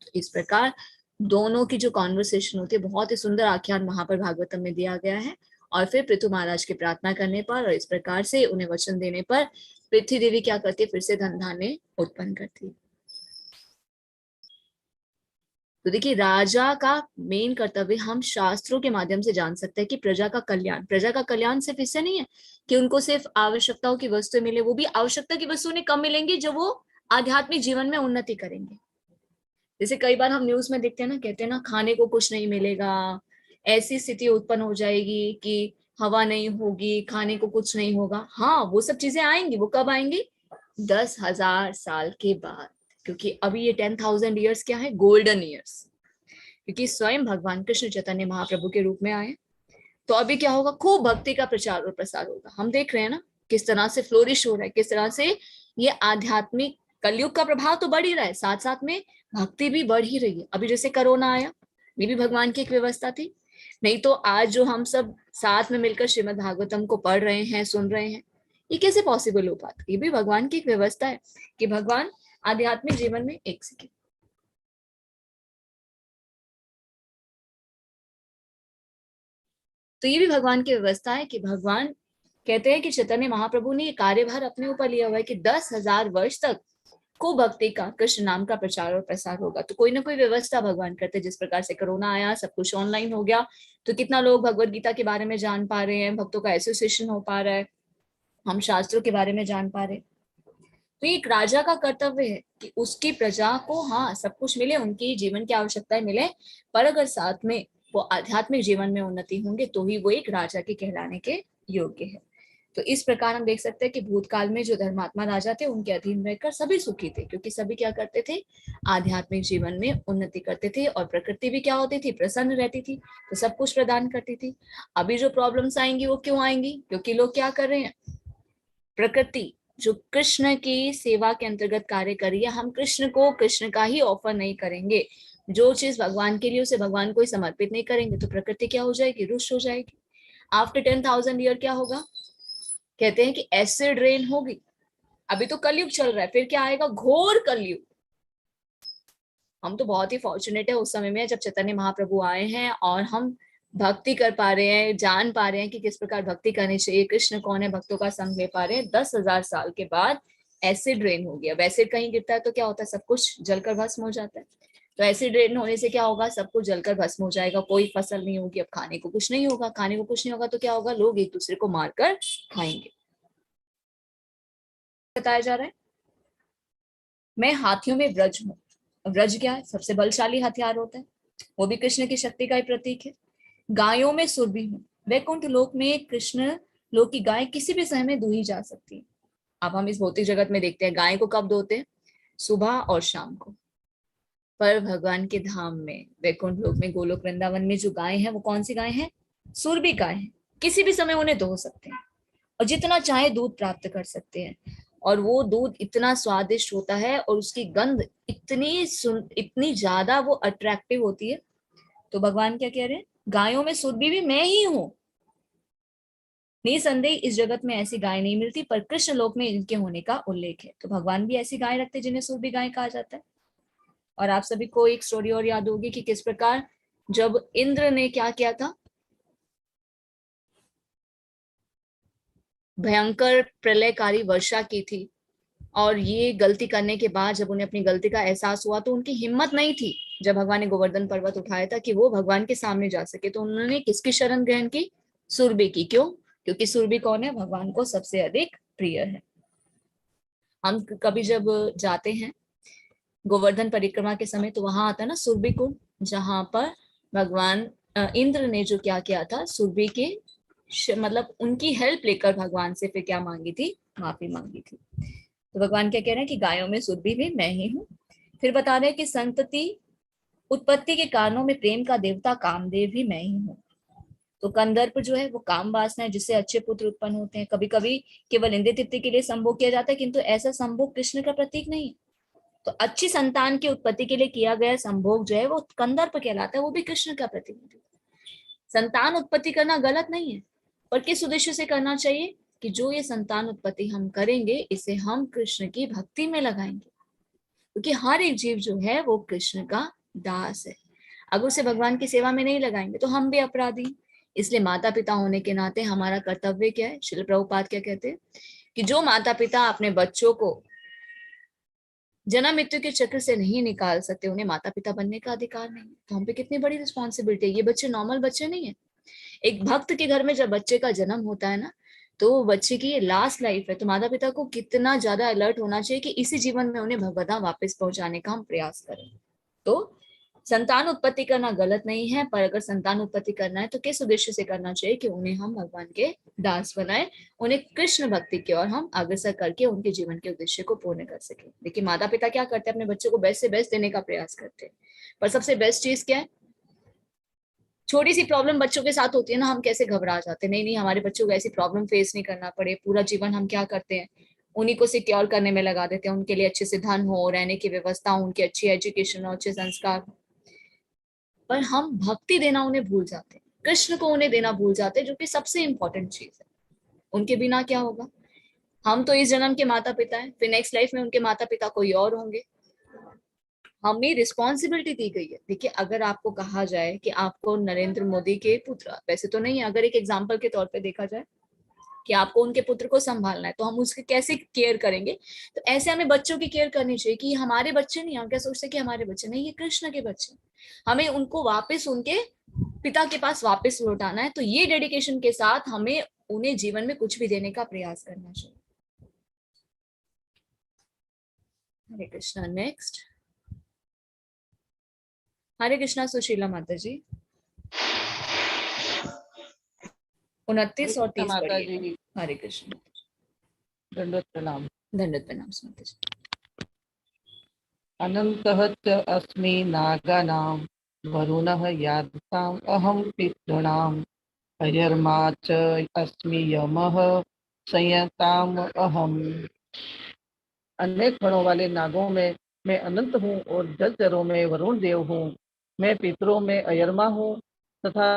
A: तो इस प्रकार दोनों की जो कॉन्वर्सेशन होती है, बहुत ही सुंदर आख्यान वहां पर भागवतम में दिया गया है। और फिर पृथु महाराज की प्रार्थना करने पर और इस प्रकार से उन्हें वचन देने पर पृथ्वी देवी क्या करती है, फिर से धन धान्य उत्पन्न करती है। तो देखिए, राजा का मेन कर्तव्य हम शास्त्रों के माध्यम से जान सकते हैं कि प्रजा का कल्याण। प्रजा का कल्याण सिर्फ इससे नहीं है कि उनको सिर्फ आवश्यकताओं की वस्तुएं मिले, वो भी आवश्यकता की वस्तुएं उन्हें कब मिलेंगी, जब वो आध्यात्मिक जीवन में उन्नति करेंगे। जैसे कई बार हम न्यूज में देखते हैं ना, कहते हैं ना खाने को कुछ नहीं मिलेगा, ऐसी स्थिति उत्पन्न हो जाएगी कि हवा नहीं होगी, खाने को कुछ नहीं होगा। हाँ, वो सब चीजें आएंगी। वो कब आएंगी, 10,000 साल के बाद। क्योंकि अभी ये 10,000 ईयर्स क्या है, गोल्डन ईयर्स, क्योंकि स्वयं भगवान कृष्ण चैतन्य महाप्रभु के रूप में आए। तो अभी क्या होगा, खूब भक्ति का प्रचार और प्रसार होगा। हम देख रहे हैं ना किस तरह से फ्लोरिश हो रहा है, किस तरह से ये आध्यात्मिक कलयुग का प्रभाव तो बढ़ ही रहा है, साथ साथ में भक्ति भी बढ़ ही रही है। अभी जैसे कोरोना आया, ये भी भगवान की एक व्यवस्था थी। नहीं तो आज जो हम सब साथ में मिलकर श्रीमद् भागवतम को पढ़ रहे हैं, सुन रहे हैं, ये कैसे पॉसिबल हो पाता? ये भी भगवान की एक व्यवस्था है कि भगवान आध्यात्मिक जीवन में एक सेकेंड, तो ये भी भगवान की व्यवस्था है कि भगवान कहते हैं कि चैतन्य महाप्रभु ने ये कार्यभार अपने ऊपर लिया हुआ है कि 10,000 वर्ष तक को भक्ति का, कृष्ण नाम का प्रचार और प्रसार होगा। तो कोई ना कोई व्यवस्था भगवान करते, जिस प्रकार से कोरोना आया, सब कुछ ऑनलाइन हो गया, तो कितना लोग भगवत गीता के बारे में जान पा रहे हैं, भक्तों का एसोसिएशन हो पा रहा है, हम शास्त्रों के बारे में जान पा रहे हैं। तो एक राजा का कर्तव्य है कि उसकी प्रजा को हाँ सब कुछ मिले, उनकी जीवन की आवश्यकताएं मिले, पर अगर साथ में वो आध्यात्मिक जीवन में उन्नति होंगे तो ही वो एक राजा के कहलाने के योग्य है। तो इस प्रकार हम देख सकते हैं कि भूतकाल में जो धर्मात्मा राजा थे उनके अधीन रहकर सभी सुखी थे, क्योंकि सभी क्या करते थे, आध्यात्मिक जीवन में उन्नति करते थे, और प्रकृति भी क्या होती थी, प्रसन्न रहती थी, तो सब कुछ प्रदान करती थी। अभी जो प्रॉब्लम्स आएंगी वो क्यों आएंगी? क्योंकि लोग क्या कर रहे हैं, प्रकृति जो कृष्ण की सेवा के अंतर्गत कार्य करिए, हम कृष्ण को कृष्ण का ही ऑफर नहीं करेंगे, जो चीज भगवान के लिए उसे भगवान को ही समर्पित नहीं करेंगे, तो प्रकृति क्या हो जाएगी, रुष्ट हो जाएगी। आफ्टर 10,000 ईयर क्या होगा, कहते हैं कि एसिड रेन होगी। अभी तो कलयुग चल रहा है, फिर क्या आएगा, घोर कलयुग। हम तो बहुत ही फॉर्चुनेट है उस समय में जब चैतन्य महाप्रभु आए हैं और हम भक्ति कर पा रहे हैं, जान पा रहे हैं कि किस प्रकार भक्ति करनी चाहिए, कृष्ण कौन है, भक्तों का संग ले पा रहे हैं। 10,000 साल के बाद एसिड रेन हो गया। एसिड कहीं गिरता है तो क्या होता है, सब कुछ जलकर भस्म हो जाता है। तो एसिड रेन होने से क्या होगा, सब कुछ जलकर भस्म हो जाएगा, कोई फसल नहीं होगी, अब खाने को कुछ नहीं होगा। खाने को कुछ नहीं होगा तो क्या होगा, लोग एक दूसरे को मारकर खाएंगे। बताया जा रहा है मैं हाथियों में व्रज हूँ। व्रज क्या है, सबसे बलशाली हथियार होता है, वो भी कृष्ण की शक्ति का ही प्रतीक है। गायों में सुरभि हूँ, वैकुंठ लोक में कृष्ण लोक की गाय किसी भी समय में दूही जा सकती है। अब हम इस भौतिक जगत में देखते हैं गाय को कब दोते हैं, सुबह और शाम को। पर भगवान के धाम में, वैकुंठ लोक में, गोलोक वृंदावन में जो गाय है वो कौन सी गाय है, सुरभि गाय है। किसी भी समय उन्हें दो सकते हैं और जितना चाहे दूध प्राप्त कर सकते हैं, और वो दूध इतना स्वादिष्ट होता है और उसकी गंध इतनी ज्यादा वो अट्रैक्टिव होती है। तो भगवान क्या कह रहे हैं, गायों में सुरभि भी मैं ही हूं। निसंदेह इस जगत में ऐसी गाय नहीं मिलती, पर कृष्ण लोक में इनके होने का उल्लेख है। तो भगवान भी ऐसी गाय रखते जिन्हें सुरभि गाय कहा जाता है। और आप सभी को एक स्टोरी और याद होगी कि किस प्रकार जब इंद्र ने क्या किया था, भयंकर प्रलयकारी वर्षा की थी, और ये गलती करने के बाद जब उन्हें अपनी गलती का एहसास हुआ तो उनकी हिम्मत नहीं थी, जब भगवान ने गोवर्धन पर्वत उठाया था, कि वो भगवान के सामने जा सके। तो उन्होंने किसकी शरण ग्रहण की, सुरभि की। क्यों? क्योंकि सुरभि कौन है, भगवान को सबसे अधिक प्रिय है। हम कभी जब जाते हैं गोवर्धन परिक्रमा के समय तो वहां आता है ना सुरभि कुंड, जहां पर भगवान इंद्र ने जो क्या किया था, सुरभि के मतलब उनकी हेल्प लेकर भगवान से फिर क्या मांगी थी, माफी मांगी थी। तो भगवान क्या कह रहे हैं कि गायों में सुरभि भी मैं ही हूँ। फिर बता रहे हैं कि संतति उत्पत्ति के कारणों में प्रेम का देवता कामदेव भी मैं ही हूँ। तो कंदर्प जो है वो काम वासना है, जिससे अच्छे पुत्र उत्पन्न होते हैं। कभी कभी केवल इंद्रिय तृप्ति के लिए संभोग किया जाता है, किंतु ऐसा संभोग कृष्ण का प्रतीक नहीं। तो अच्छी संतान की उत्पत्ति के लिए किया गया संभोग जो है वो कंदर्प कहलाता है, वो भी कृष्ण का प्रतीक है। संतान उत्पत्ति करना गलत नहीं है, पर किस उद्देश्य से करना चाहिए, कि जो ये संतान उत्पत्ति हम करेंगे इसे हम कृष्ण की भक्ति में लगाएंगे, क्योंकि हर एक जीव जो है वो कृष्ण का दास है। अगर उसे भगवान की सेवा में नहीं लगाएंगे तो हम भी अपराधी। इसलिए माता पिता होने के नाते हमारा कर्तव्य क्या है, श्रील प्रभुपाद क्या कहते हैं कि जो माता पिता अपने बच्चों को जन्म मृत्यु के चक्र से नहीं निकाल सकते, उन्हें माता पिता बनने का अधिकार नहीं। तो हम पे कितनी बड़ी रिस्पॉन्सिबिलिटी है। ये बच्चे नॉर्मल बच्चे नहीं है। एक भक्त के घर में जब बच्चे का जन्म होता है ना, तो बच्चे की लास्ट लाइफ है, तो माता पिता को कितना ज्यादा अलर्ट होना चाहिए कि इसी जीवन में उन्हें भगवदा वापस पहुंचाने का हम प्रयास करें। तो संतान उत्पत्ति करना गलत नहीं है, पर अगर संतान उत्पत्ति करना है तो किस उद्देश्य से करना चाहिए, कि उन्हें हम भगवान के दास बनाए, उन्हें कृष्ण भक्ति की ओर हम अग्रसर करके उनके जीवन के उद्देश्य को पूर्ण कर सके। देखिए माता पिता क्या करते हैं, अपने बच्चे को बेस्ट से बेस्ट देने का प्रयास करते हैं, पर सबसे बेस्ट चीज क्या है, छोटी सी प्रॉब्लम बच्चों के साथ होती है ना, हम कैसे घबरा जाते हैं, नहीं नहीं हमारे बच्चों को ऐसी प्रॉब्लम फेस नहीं करना पड़े। पूरा जीवन हम क्या करते हैं, उन्हीं को सिक्योर करने में लगा देते हैं, उनके लिए अच्छे से धन हो, रहने की व्यवस्था हो, उनकी अच्छी एजुकेशन हो, अच्छे संस्कार हो। पर हम भक्ति देना उन्हें भूल जाते हैं, कृष्ण को उन्हें देना भूल जाते हैं, जो कि सबसे इंपॉर्टेंट चीज है। उनके बिना क्या होगा? हम तो इस जन्म के माता पिता हैं, फिर नेक्स्ट लाइफ में उनके माता पिता कोई और होंगे। हमें रिस्पॉन्सिबिलिटी दी गई है। देखिए, अगर आपको कहा जाए कि आपको नरेंद्र मोदी के पुत्र, वैसे तो नहीं है, अगर एक एग्जाम्पल के तौर पे देखा जाए कि आपको उनके पुत्र को संभालना है, तो हम उसके कैसे केयर करेंगे? तो ऐसे हमें बच्चों की केयर करनी चाहिए कि ये हमारे बच्चे नहीं। हम क्या सोचते कि हमारे बच्चे नहीं, ये कृष्ण के बच्चे। हमें उनको वापस उनके पिता के पास वापस लौटाना है। तो ये डेडिकेशन के साथ हमें उन्हें जीवन में कुछ भी देने का प्रयास करना चाहिए। हरे कृष्णा। नेक्स्ट, हरे कृष्णा सुशीला माता जी, 29 और 30
D: माता
A: पढ़िएगा।
D: जी,
A: हरे कृष्ण।
D: दंडवत प्रणाम।
A: दंडवत प्रणाम माता जी।
D: अनन्तः च अस्मि नागानां वरुणः यादसाम् अहं पितॄणाम् अयर्मा च अस्मि यमः संयताम् अहम्। अनेक फणों वाले नागों में मैं अनंत हूँ और जलचरों में वरुण देव हूँ। मैं पितरों में अयर्मा हूँ तथा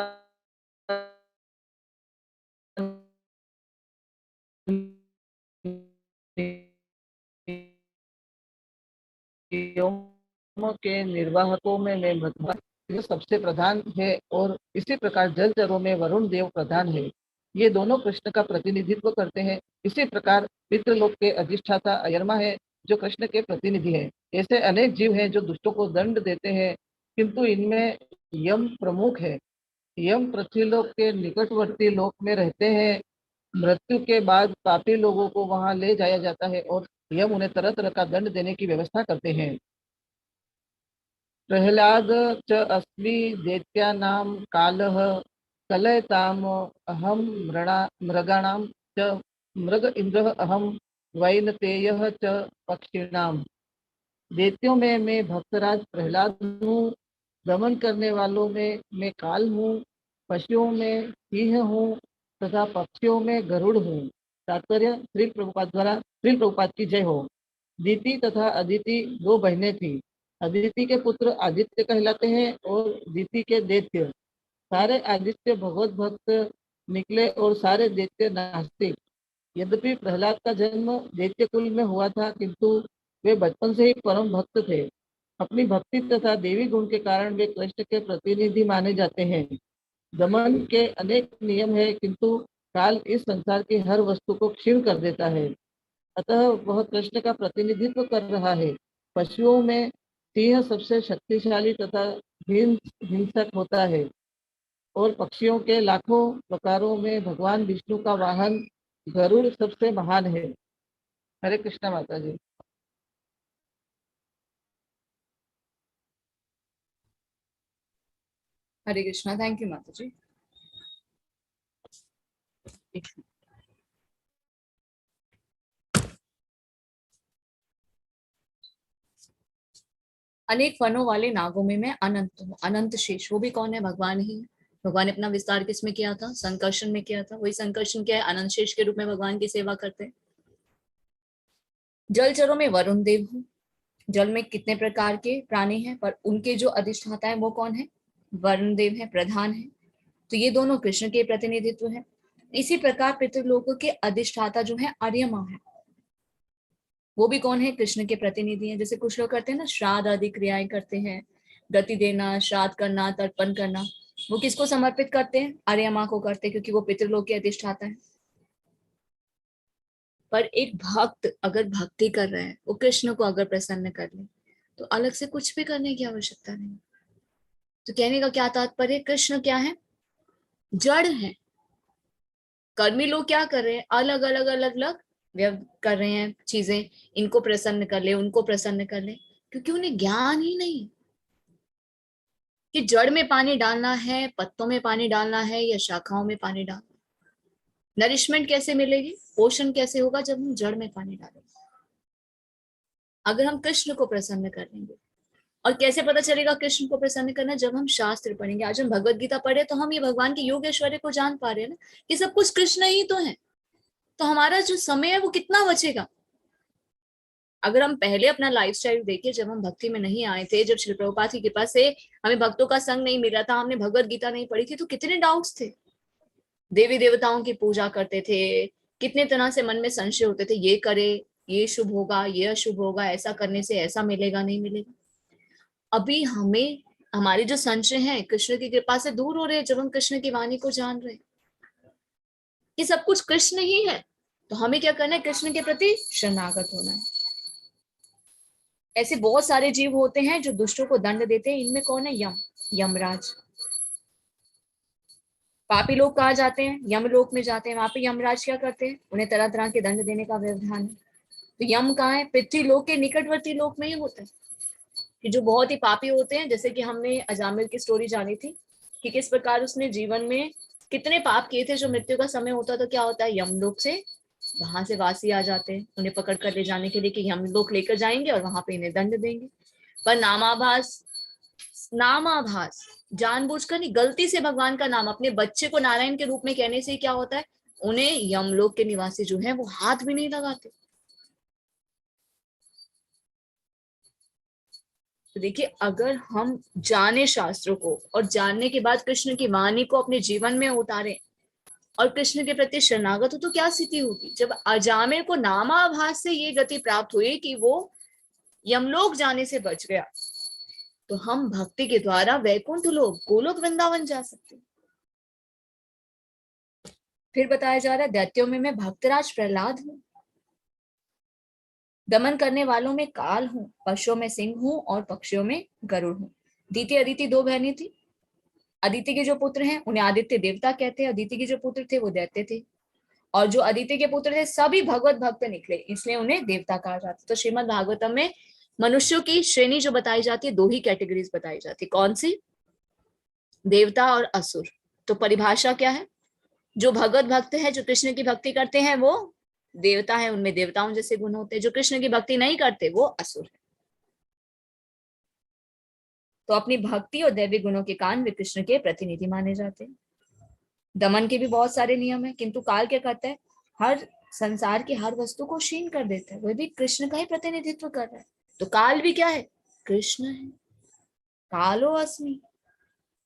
D: के निर्वाहकों में मैं मृतभा जो सबसे प्रधान है, और इसी प्रकार जलचरों में वरुण देव प्रधान है। ये दोनों कृष्ण का प्रतिनिधित्व करते हैं। इसी प्रकार पितृलोक के अधिष्ठाता अयर्मा है जो कृष्ण के प्रतिनिधि है। ऐसे अनेक जीव हैं जो दुष्टों को दंड देते हैं, किंतु इनमें यम प्रमुख है। यम पृथ्वीलोक के निकटवर्ती लोक में रहते हैं। मृत्यु के बाद पापी लोगों को वहां ले जाया जाता है और यम उन्हें तरह तरह का दंड देने की व्यवस्था करते हैं। प्रहलाद च अस्मि दैत्यानां कालः कलयताम् अहं मृगाणां च मृग इंद्रः अहं वैनतेयः च पक्षिणाम। दैत्यों में मैं भक्तराज प्रहलाद हूँ, दमन करने वालों में मैं काल हूँ, पशुओं में सिंह हूँ तथा पक्षियों में गरुड़ हूँ। तात्पर्य श्री प्रभुपाद द्वारा, श्री प्रभुपाद की जय हो। दीति तथा अदिति दो बहनें थी। अदिति के पुत्र आदित्य कहलाते हैं और दीति के दैत्य। सारे आदित्य भगवत भक्त निकले और सारे दैत्य नास्तिक। यद्यपि प्रहलाद का जन्म दैत्य कुल में हुआ था, किंतु वे बचपन से ही परम भक्त थे। अपनी भक्ति तथा देवी गुण के कारण वे कृष्ण के प्रतिनिधि माने जाते हैं। दमन के अनेक नियम है, किंतु काल इस संसार की हर वस्तु को क्षीण कर देता है, अतः वह कृष्ण का प्रतिनिधित्व कर रहा है। पशुओं में सिंह सबसे शक्तिशाली तथा हिंसक होता है और पक्षियों के लाखों प्रकारों में भगवान विष्णु का वाहन गरुड़ सबसे महान है। हरे कृष्णा माता जी।
A: हरे कृष्णा। थैंक यू माता जी। अनेक फनों वाले नागों में मैं अनंत हूँ। अनंत शेष, वो भी कौन है? भगवान ही है। भगवान ने अपना विस्तार किस में किया था? संकर्षण में किया था। वही संकर्षण क्या है? अनंत शेष के रूप में भगवान की सेवा करते हैं। जलचरों में वरुण देव हूँ। जल में कितने प्रकार के प्राणी हैं, पर उनके जो अधिष्ठाता है वो कौन है? वरुण देव है, प्रधान है। तो ये दोनों कृष्ण के प्रतिनिधित्व है। इसी प्रकार पितृलोकों के अधिष्ठाता जो है आर्यमा है, वो भी कौन है? कृष्ण के प्रतिनिधि हैं। जैसे कुछ लोग करते हैं ना, श्राद्ध आदि क्रियाएं करते हैं, गति देना, श्राद्ध करना, तर्पण करना, वो किसको समर्पित करते हैं? आर्यमा को करते हैं, क्योंकि वो पितृलोक के अधिष्ठाता है। पर एक भक्त अगर भक्ति कर रहा है, वो कृष्ण को अगर प्रसन्न कर ले, तो अलग से कुछ भी करने की आवश्यकता नहीं। तो कहने का क्या तात्पर्य? कृष्ण क्या है? जड़ है। कर्मी लोग क्या कर रहे हैं? अलग अलग अलग अलग कर रहे हैं चीजें, इनको प्रसन्न कर ले, उनको प्रसन्न कर ले, क्योंकि उन्हें ज्ञान ही नहीं कि जड़ में पानी डालना है, पत्तों में पानी डालना है, या शाखाओं में पानी डालना है। नरिशमेंट कैसे मिलेगी, पोषण कैसे होगा? जब हम जड़ में पानी डालेंगे। अगर हम कृष्ण को प्रसन्न कर लेंगे, और कैसे पता चलेगा कृष्ण को प्रसन्न करना? जब हम शास्त्र पढ़ेंगे। आज हम भगवत गीता पढ़े तो हम ये भगवान के योग ऐश्वर्य को जान पा रहे हैं ना, कि सब कुछ कृष्ण ही तो है। तो हमारा जो समय है वो कितना बचेगा? अगर हम पहले अपना लाइफस्टाइल देखें, जब हम भक्ति में नहीं आए थे, जब श्री प्रभुपाद की कृपा से हमें भक्तों का संग नहीं मिला था, हमने भगवत गीता नहीं पढ़ी थी, तो कितने डाउट्स थे, देवी देवताओं की पूजा करते थे, कितने तरह से मन में संशय होते थे, ये करे ये शुभ होगा, ये अशुभ होगा, ऐसा करने से ऐसा मिलेगा नहीं मिलेगा। अभी हमें हमारे जो संशय हैं कृष्ण की कृपा से दूर हो रहे हैं, जब हम कृष्ण की वाणी को जान रहे हैं कि सब कुछ कृष्ण ही है। तो हमें क्या करना है, कृष्ण के प्रति शरणागत होना है। ऐसे बहुत सारे जीव होते हैं जो दुष्टों को दंड देते हैं, इनमें कौन है, यमराज। पापी लोग कहा जाते हैं, यमलोक में जाते हैं, वहां पे यमराज क्या करते हैं, उन्हें तरह तरह के दंड देने का व्यवधान है। तो यम कहाँ है, पृथ्वी लोक के निकटवर्ती लोक में ही होता है, कि जो बहुत ही पापी होते हैं, जैसे कि हमने अजामिल की स्टोरी जानी थी कि किस प्रकार उसने जीवन में कितने पाप किए थे, जो मृत्यु का समय होता तो क्या होता है, यमलोक से वहां से वासी आ जाते हैं उन्हें पकड़ कर ले जाने के लिए कि यमलोक लेकर जाएंगे और वहां पे इन्हें दंड देंगे। पर नामाभास जानबूझकर नहीं, गलती से भगवान का नाम अपने बच्चे को नारायण के रूप में कहने से क्या होता है, उन्हें यमलोक के निवासी जो है वो हाथ भी नहीं लगाते। तो देखिए, अगर हम जाने शास्त्रों को और जानने के बाद कृष्ण की वाणी को अपने जीवन में उतारें और कृष्ण के प्रति शरणागत हो, तो क्या स्थिति होगी। जब अजामिल को नामाभास से ये गति प्राप्त हुई कि वो यमलोक जाने से बच गया, तो हम भक्ति के द्वारा वैकुंठ लोक, गोलोक, वृंदावन जा सकते हैं। फिर बताया जा रहा है, दैत्यों में मैं भक्तराज प्रहलाद हूं, दमन करने वालों में काल हूं, पशुओं में सिंह हूं और पक्षियों में गरुड़ हूं। दीति अदिति दो बहनें थी। अदिति के जो पुत्र हैं उन्हें आदित्य देवता कहते हैं, अदिति के जो पुत्र थे वो दैत्य थे, और जो अदिति के पुत्र थे सभी भगवत भक्त निकले, इसलिए उन्हें देवता कहा जाता। तो श्रीमद् भागवतम में मनुष्यों की श्रेणी जो बताई जाती है, दो ही कैटेगरीज बताई जाती है, कौन सी, देवता और असुर। तो परिभाषा क्या है, जो भगवत भक्त है, जो कृष्ण की भक्ति करते हैं वो देवता है, उनमें देवताओं जैसे गुण होते हैं। जो कृष्ण की भक्ति नहीं करते वो असुर है। तो अपनी भक्ति और दैवी गुणों के कारण वे कृष्ण के प्रतिनिधि माने जाते हैं। दमन के भी बहुत सारे नियम है, किंतु काल क्या करता है, हर संसार की हर वस्तु को क्षीण कर देता है, वह भी कृष्ण का ही प्रतिनिधित्व कर रहा है। तो काल भी क्या है, कृष्ण है, कालो अस्मि।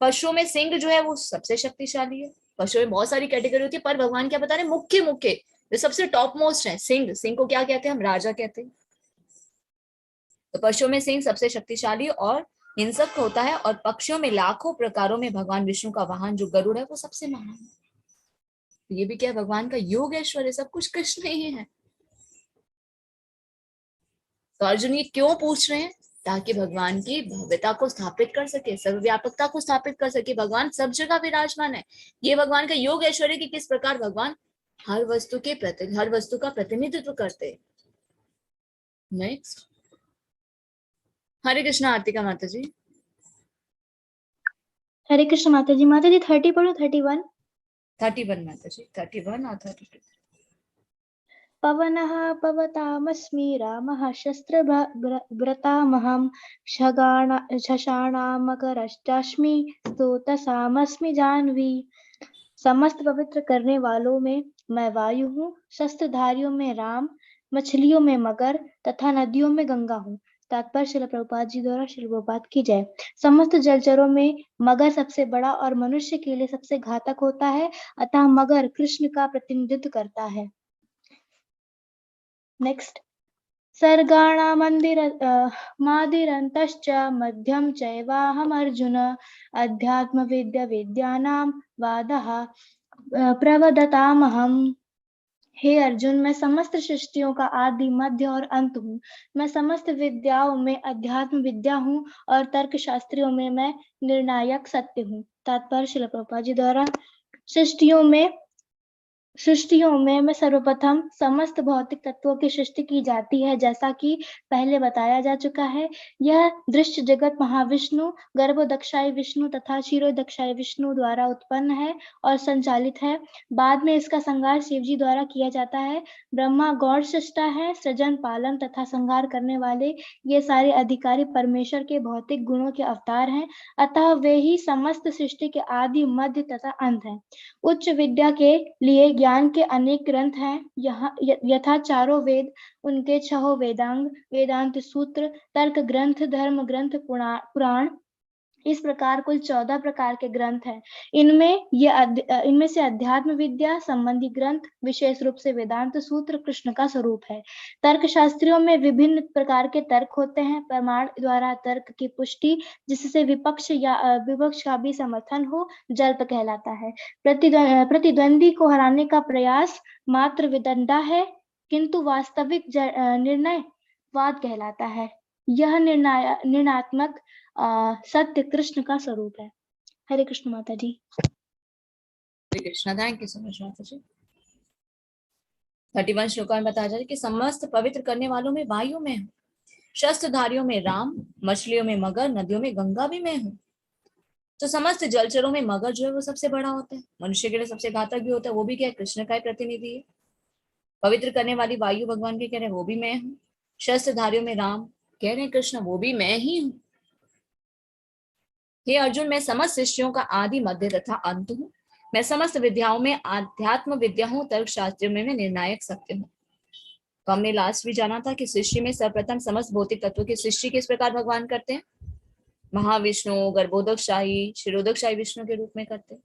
A: पशुओं में सिंह जो है वो सबसे शक्तिशाली है। पशुओं में बहुत सारी कैटेगरी होती है, पर भगवान क्या बता रहे, मुख्य मुख्य जो सबसे टॉप मोस्ट है सिंह। सिंह को क्या कहते हैं, हम राजा कहते हैं। तो पशुओं में सिंह सबसे शक्तिशाली और हिंसक होता है, और पक्षियों में लाखों प्रकारों में भगवान विष्णु का वाहन जो गरुड़ है वो सबसे महान है। ये भी क्या है, भगवान का योग ऐश्वर्य, सब कुछ कृष्ण ही है। तो अर्जुन ये क्यों पूछ रहे हैं, ताकि भगवान की भव्यता को स्थापित कर सके, सर्वव्यापकता को स्थापित कर सके। भगवान सब जगह विराजमान है। ये भगवान का योग ऐश्वर्य कि किस प्रकार भगवान हर वस्तु का प्रतिनिधित्व करते हैं। नेक्स्ट, हरे कृष्ण आरतिका माता जी।
H: हरे कृष्ण माता जी। माता जी 30 पढ़ो, 31
A: माता जी, 31 और 32।
H: पवनः पवतामस्मि रामः शस्त्रभृतामहं शशाणामकरश्चास्मि स्तोत्रसामस्मि जाह्नवी। समस्त पवित्र करने वालों में मैं वायु हूँ, शस्त्रधारियों में राम, मछलियों में मगर तथा नदियों में गंगा हूँ। तात्पर्य श्रील प्रभुपाद जी द्वारा। श्रील प्रभुपाद की जय। समस्त जलचरों में मगर सबसे बड़ा और मनुष्य के लिए सबसे घातक होता है, अतः मगर कृष्ण का प्रतिनिधित्व करता है। नेक्स्ट, सर्गाणामदिरन्तश्च मध्यम चैवाहमर्जुन अध्यात्म विद्या विद्यानां वादः प्रवदतामहम्। हे अर्जुन, मैं समस्त सृष्टियों का आदि, मध्य और अंत हूँ। मैं समस्त विद्याओं में अध्यात्म विद्या हूँ और तर्क शास्त्रियों में मैं निर्णायक सत्य हूँ। तात्पर्य श्रील प्रभुपाद जी द्वारा। सृष्टियों में मैं सर्वप्रथम समस्त भौतिक तत्वों की सृष्टि की जाती है, जैसा कि पहले बताया जा चुका है। यह दृश्य जगत महाविष्णु, गर्भोदक्षाई विष्णु तथा क्षीरोदक्षाई विष्णु द्वारा उत्पन्न है और संचालित है। बाद में इसका संहार शिव जी द्वारा किया जाता है। ब्रह्मा गौड़ सृष्टा है, सृजन, पालन तथा संहार करने वाले ये सारे अधिकारी परमेश्वर के भौतिक गुणों के अवतार हैं, अतः वे ही समस्त सृष्टि के आदि, मध्य तथा अंत हैं। उच्च विद्या के लिए ज्ञान के अनेक ग्रंथ हैं, यहाँ यथा चारों वेद, उनके छहों वेदांग, वेदांत सूत्र, तर्क ग्रंथ, धर्म ग्रंथ, पुराण, इस प्रकार कुल 14 प्रकार के ग्रंथ हैं। इनमें से अध्यात्म विद्या संबंधी ग्रंथ, विशेष रूप से वेदांत सूत्र, कृष्ण का स्वरूप है। तर्क शास्त्रियों में विभिन्न प्रकार के तर्क होते हैं। प्रमाण द्वारा तर्क की पुष्टि, जिससे विपक्ष या विपक्ष का भी समर्थन हो, जल्प कहलाता है। प्रतिद्वंदी को हराने का प्रयास मात्र विदंडा है, किंतु वास्तविक निर्णय वाद कहलाता है। यह निर्णयात्मक सत्य कृष्ण का स्वरूप है। हरे कृष्ण माता जी।
A: Hare Krishna, thank you so much माता जी। 31 श्लोका में बताया जा रहा है कि समस्त पवित्र करने वालों में वायु में हूँ, शस्त्रधारियों में राम, मछलियों में मगर, नदियों में गंगा भी मैं हूँ। तो समस्त जलचरों में मगर जो है वो सबसे बड़ा होता है, मनुष्य के लिए सबसे घातक भी होता है, वो भी क्या है, कृष्ण का ही प्रतिनिधि है। पवित्र करने वाली वायु भगवान के कह रहे हैं वो भी मैं हूँ। शस्त्रधारियों में राम कह रहे हैं कृष्ण, वो भी मैं ही हूँ। हे अर्जुन, मैं समस्त सृष्टियों का आदि, मध्य तथा अंत हूँ। मैं समस्त विद्याओं में आध्यात्म विद्या हूँ, तर्क शास्त्र में मैं निर्णायक सत्य हूँ। तो हमने लास्ट भी जाना था कि सृष्टि में सर्वप्रथम समस्त भौतिक तत्वों की सृष्टि किस प्रकार भगवान करते हैं, महाविष्णु, गर्भोदकशाही, क्षीरोदकशाही विष्णु के रूप में करते हैं।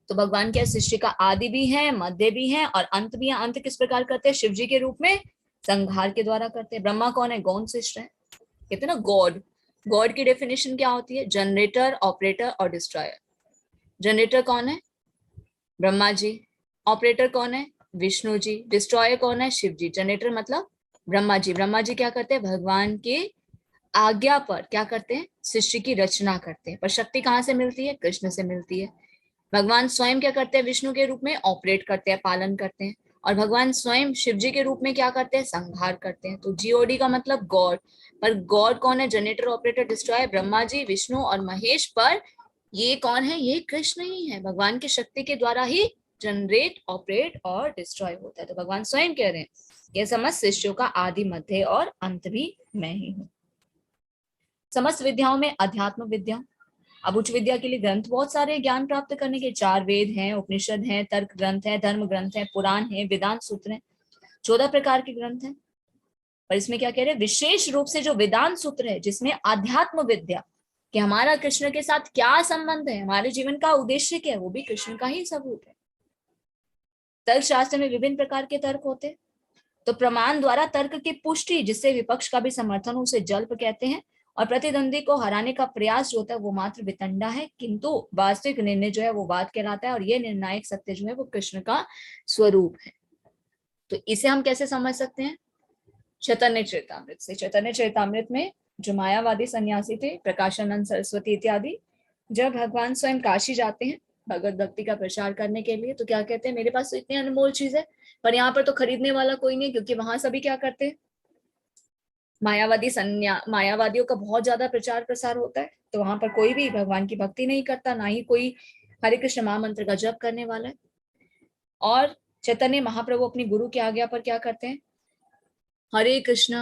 A: तो भगवान क्या सृष्टि का आदि भी है, मध्य भी है और अंत भी है। अंत किस प्रकार करते हैं, शिव जी के रूप में संहार के द्वारा करते हैं। ब्रह्मा कौन है, गौण सृष्टि है, कहते हैं ना गॉड। गॉड की डेफिनेशन क्या होती है, जनरेटर, ऑपरेटर और डिस्ट्रॉयर। जनरेटर कौन है, ब्रह्मा जी। ऑपरेटर कौन है, विष्णु जी। डिस्ट्रॉयर कौन है, शिव जी। जनरेटर मतलब ब्रह्मा जी। ब्रह्मा जी क्या करते हैं, भगवान के आज्ञा पर क्या करते हैं, सृष्टि की रचना करते हैं। पर शक्ति कहाँ से मिलती है, कृष्ण से मिलती है। भगवान स्वयं क्या करते हैं, विष्णु के रूप में ऑपरेट करते हैं, पालन करते हैं। और भगवान स्वयं शिव जी के रूप में क्या करते हैं, संहार करते हैं। तो जीओडी का मतलब गॉड। पर गॉड कौन है, generator, operator, destroyer, Brahma ji, Vishnu और महेश। पर ये कौन है, ये कृष्ण ही है। भगवान की शक्ति के द्वारा ही जनरेट, ऑपरेट और डिस्ट्रॉय होता है। तो भगवान स्वयं कह रहे हैं यह समस्त सृष्टियों का आदि, मध्य और अंत भी मैं ही हूँ। समस्त विद्याओं में अध्यात्म विद्या। अब उच्च विद्या के लिए ग्रंथ बहुत सारे, ज्ञान प्राप्त करने के 4 वेद हैं, उपनिषद हैं, तर्क ग्रंथ हैं, धर्म ग्रंथ हैं, पुराण हैं, वेदांत सूत्र हैं, 14 प्रकार के ग्रंथ हैं। पर इसमें क्या कह रहे हैं, विशेष रूप से जो वेदांत सूत्र है, जिसमें आध्यात्म विद्या कि हमारा कृष्ण के साथ क्या संबंध है, हमारे जीवन का उद्देश्य क्या है, वो भी कृष्ण का ही सबूत है। तर्क शास्त्र में विभिन्न प्रकार के तर्क होते हैं। तो प्रमाण द्वारा तर्क की पुष्टि, जिससे विपक्ष का भी समर्थन हो, उसे जल्प कहते हैं। और प्रतिद्वंदी को हराने का प्रयास जो होता है वो मात्र वितंडा है, किंतु वास्तविक निर्णय जो है वो वाद कहलाता है। और ये निर्णायक सत्य जो है वो कृष्ण का स्वरूप है। तो इसे हम कैसे समझ सकते हैं, चैतन्य चरितामृत से। चैतन्य चरितामृत में जो मायावादी सन्यासी थे, प्रकाशानंद सरस्वती इत्यादि, जब भगवान स्वयं काशी जाते हैं भगवत भक्ति का प्रचार करने के लिए, तो क्या कहते हैं, मेरे पास तो इतनी अनमोल चीज है, पर यहाँ पर तो खरीदने वाला कोई नहीं, क्योंकि वहां सभी क्या करते हैं, मायावादियों का बहुत ज्यादा प्रचार प्रसार होता है। तो वहां पर कोई भी भगवान की भक्ति नहीं करता, ना ही कोई हरे कृष्ण महामंत्र का जप करने वाला है। और चैतन्य महाप्रभु अपनी गुरु की आज्ञा पर क्या करते हैं, हरे कृष्ण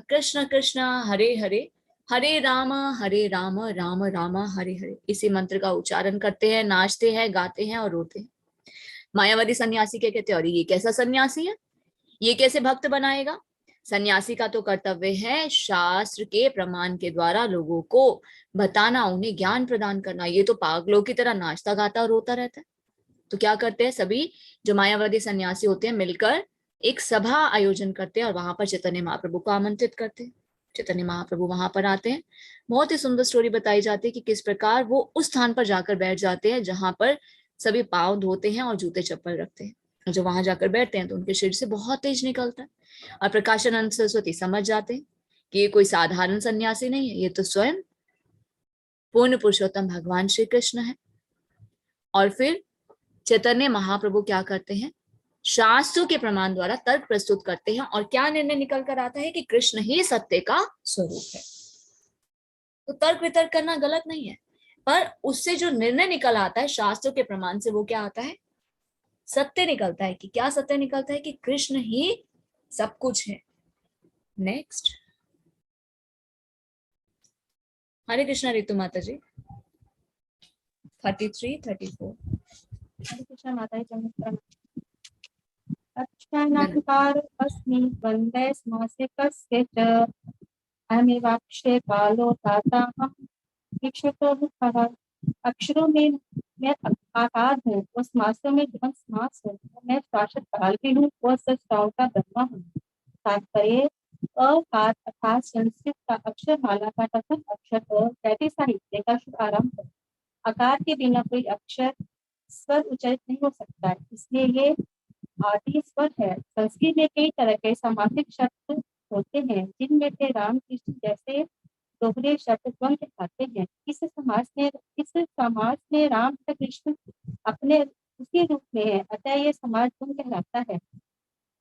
A: कृष्ण कृष्ण हरे हरे, हरे राम राम राम हरे हरे, इसी मंत्र का उच्चारण करते हैं, नाचते हैं, गाते हैं और रोते हैं। मायावादी सन्यासी क्या कहते हैं, और ये कैसा सन्यासी है, ये कैसे भक्त बनाएगा। सन्यासी का तो कर्तव्य है शास्त्र के प्रमाण के द्वारा लोगों को बताना, उन्हें ज्ञान प्रदान करना। ये तो पागलों की तरह नाचता गाता और रोता रहता है। तो क्या करते हैं, सभी जो मायावादी सन्यासी होते हैं मिलकर एक सभा आयोजन करते हैं और वहां पर चैतन्य महाप्रभु को आमंत्रित करते हैं। चैतन्य महाप्रभु वहां पर आते हैं। बहुत ही सुंदर स्टोरी बताई जाती है कि किस प्रकार वो उस स्थान पर जाकर बैठ जाते हैं जहां पर सभी पांव धोते हैं और जूते चप्पल रखते हैं। और जब वहां जाकर बैठते हैं तो उनके शरीर से बहुत तेज निकलता है। और प्रकाशानंद सरस्वती समझ जाते हैं कि ये कोई साधारण सन्यासी नहीं है, ये तो स्वयं पूर्ण पुरुषोत्तम भगवान श्री कृष्ण है। और फिर चैतन्य महाप्रभु क्या करते हैं, शास्त्रों के प्रमाण द्वारा तर्क प्रस्तुत करते हैं। और क्या निर्णय निकल कर आता है कि कृष्ण ही सत्य का स्वरूप है। तो तर्क वितर्क करना गलत नहीं है, पर उससे जो निर्णय निकल आता है शास्त्रों के प्रमाण से, वो क्या आता है, सत्य निकलता है। कि क्या सत्य निकलता है, कि कृष्ण ही सब कुछ है। नेक्स्ट, हरे कृष्णा ऋतु माता जी 33-34।
I: हरे कृष्ण माता जी। अक्षरनकार अस्मि वन्दे स्मस्य कस्य च अहमेवाक्षरे कालो दाता हम शिक्षको मुखः। अक्षरों में मैं आकार हूँ, और समासों में ध्वंस समास हूँ। मैं शाश्वत काल भी हूँ और सृष्टाओं का ब्रह्मा हूँ। तात्पर्य अकार अर्थात संस्कृत का अक्षरमाला का प्रथम अक्षर और वैदिक साहित्य का शुभारंभ है। आकार के बिना कोई अक्षर स्वर उच्चारित नहीं हो सकता है, इसलिए ये आदि स्वर है। संस्कृत में कई तरह के समासिक शब्द होते हैं, जिनमें से राम कृष्ण जैसे दोहरे शब्द द्वंद दिखाते हैं। इस समास में राम तथा कृष्ण अपने उसी रूप में है, अतः ये समास द्वंद कहलाता है।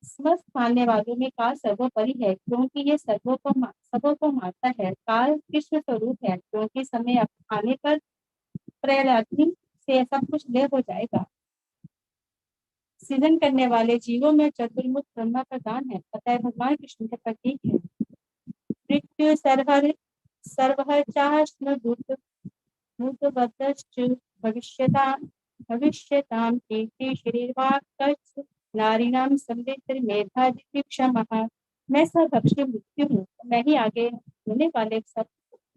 I: समस्त मानने वालों में काल सर्वोपरि है, क्योंकि ये सबों को मारता है। काल कृष्ण स्वरूप है, क्योंकि समय आने पर प्रलयाग्नि से सब कुछ लय हो जाएगा। सृजन करने वाले जीवों में चतुर्मुख ब्रह्मा का दान है, अतः भगवान कृष्ण के प्रतीक है। मृत्यु भविष्यतां कीर्ति शरीरवाक् नारीणां समृद्धि मेधा क्षमः। मैं सर्वभक्षी मृत्यु हूँ, मैं ही आगे होने वाले सब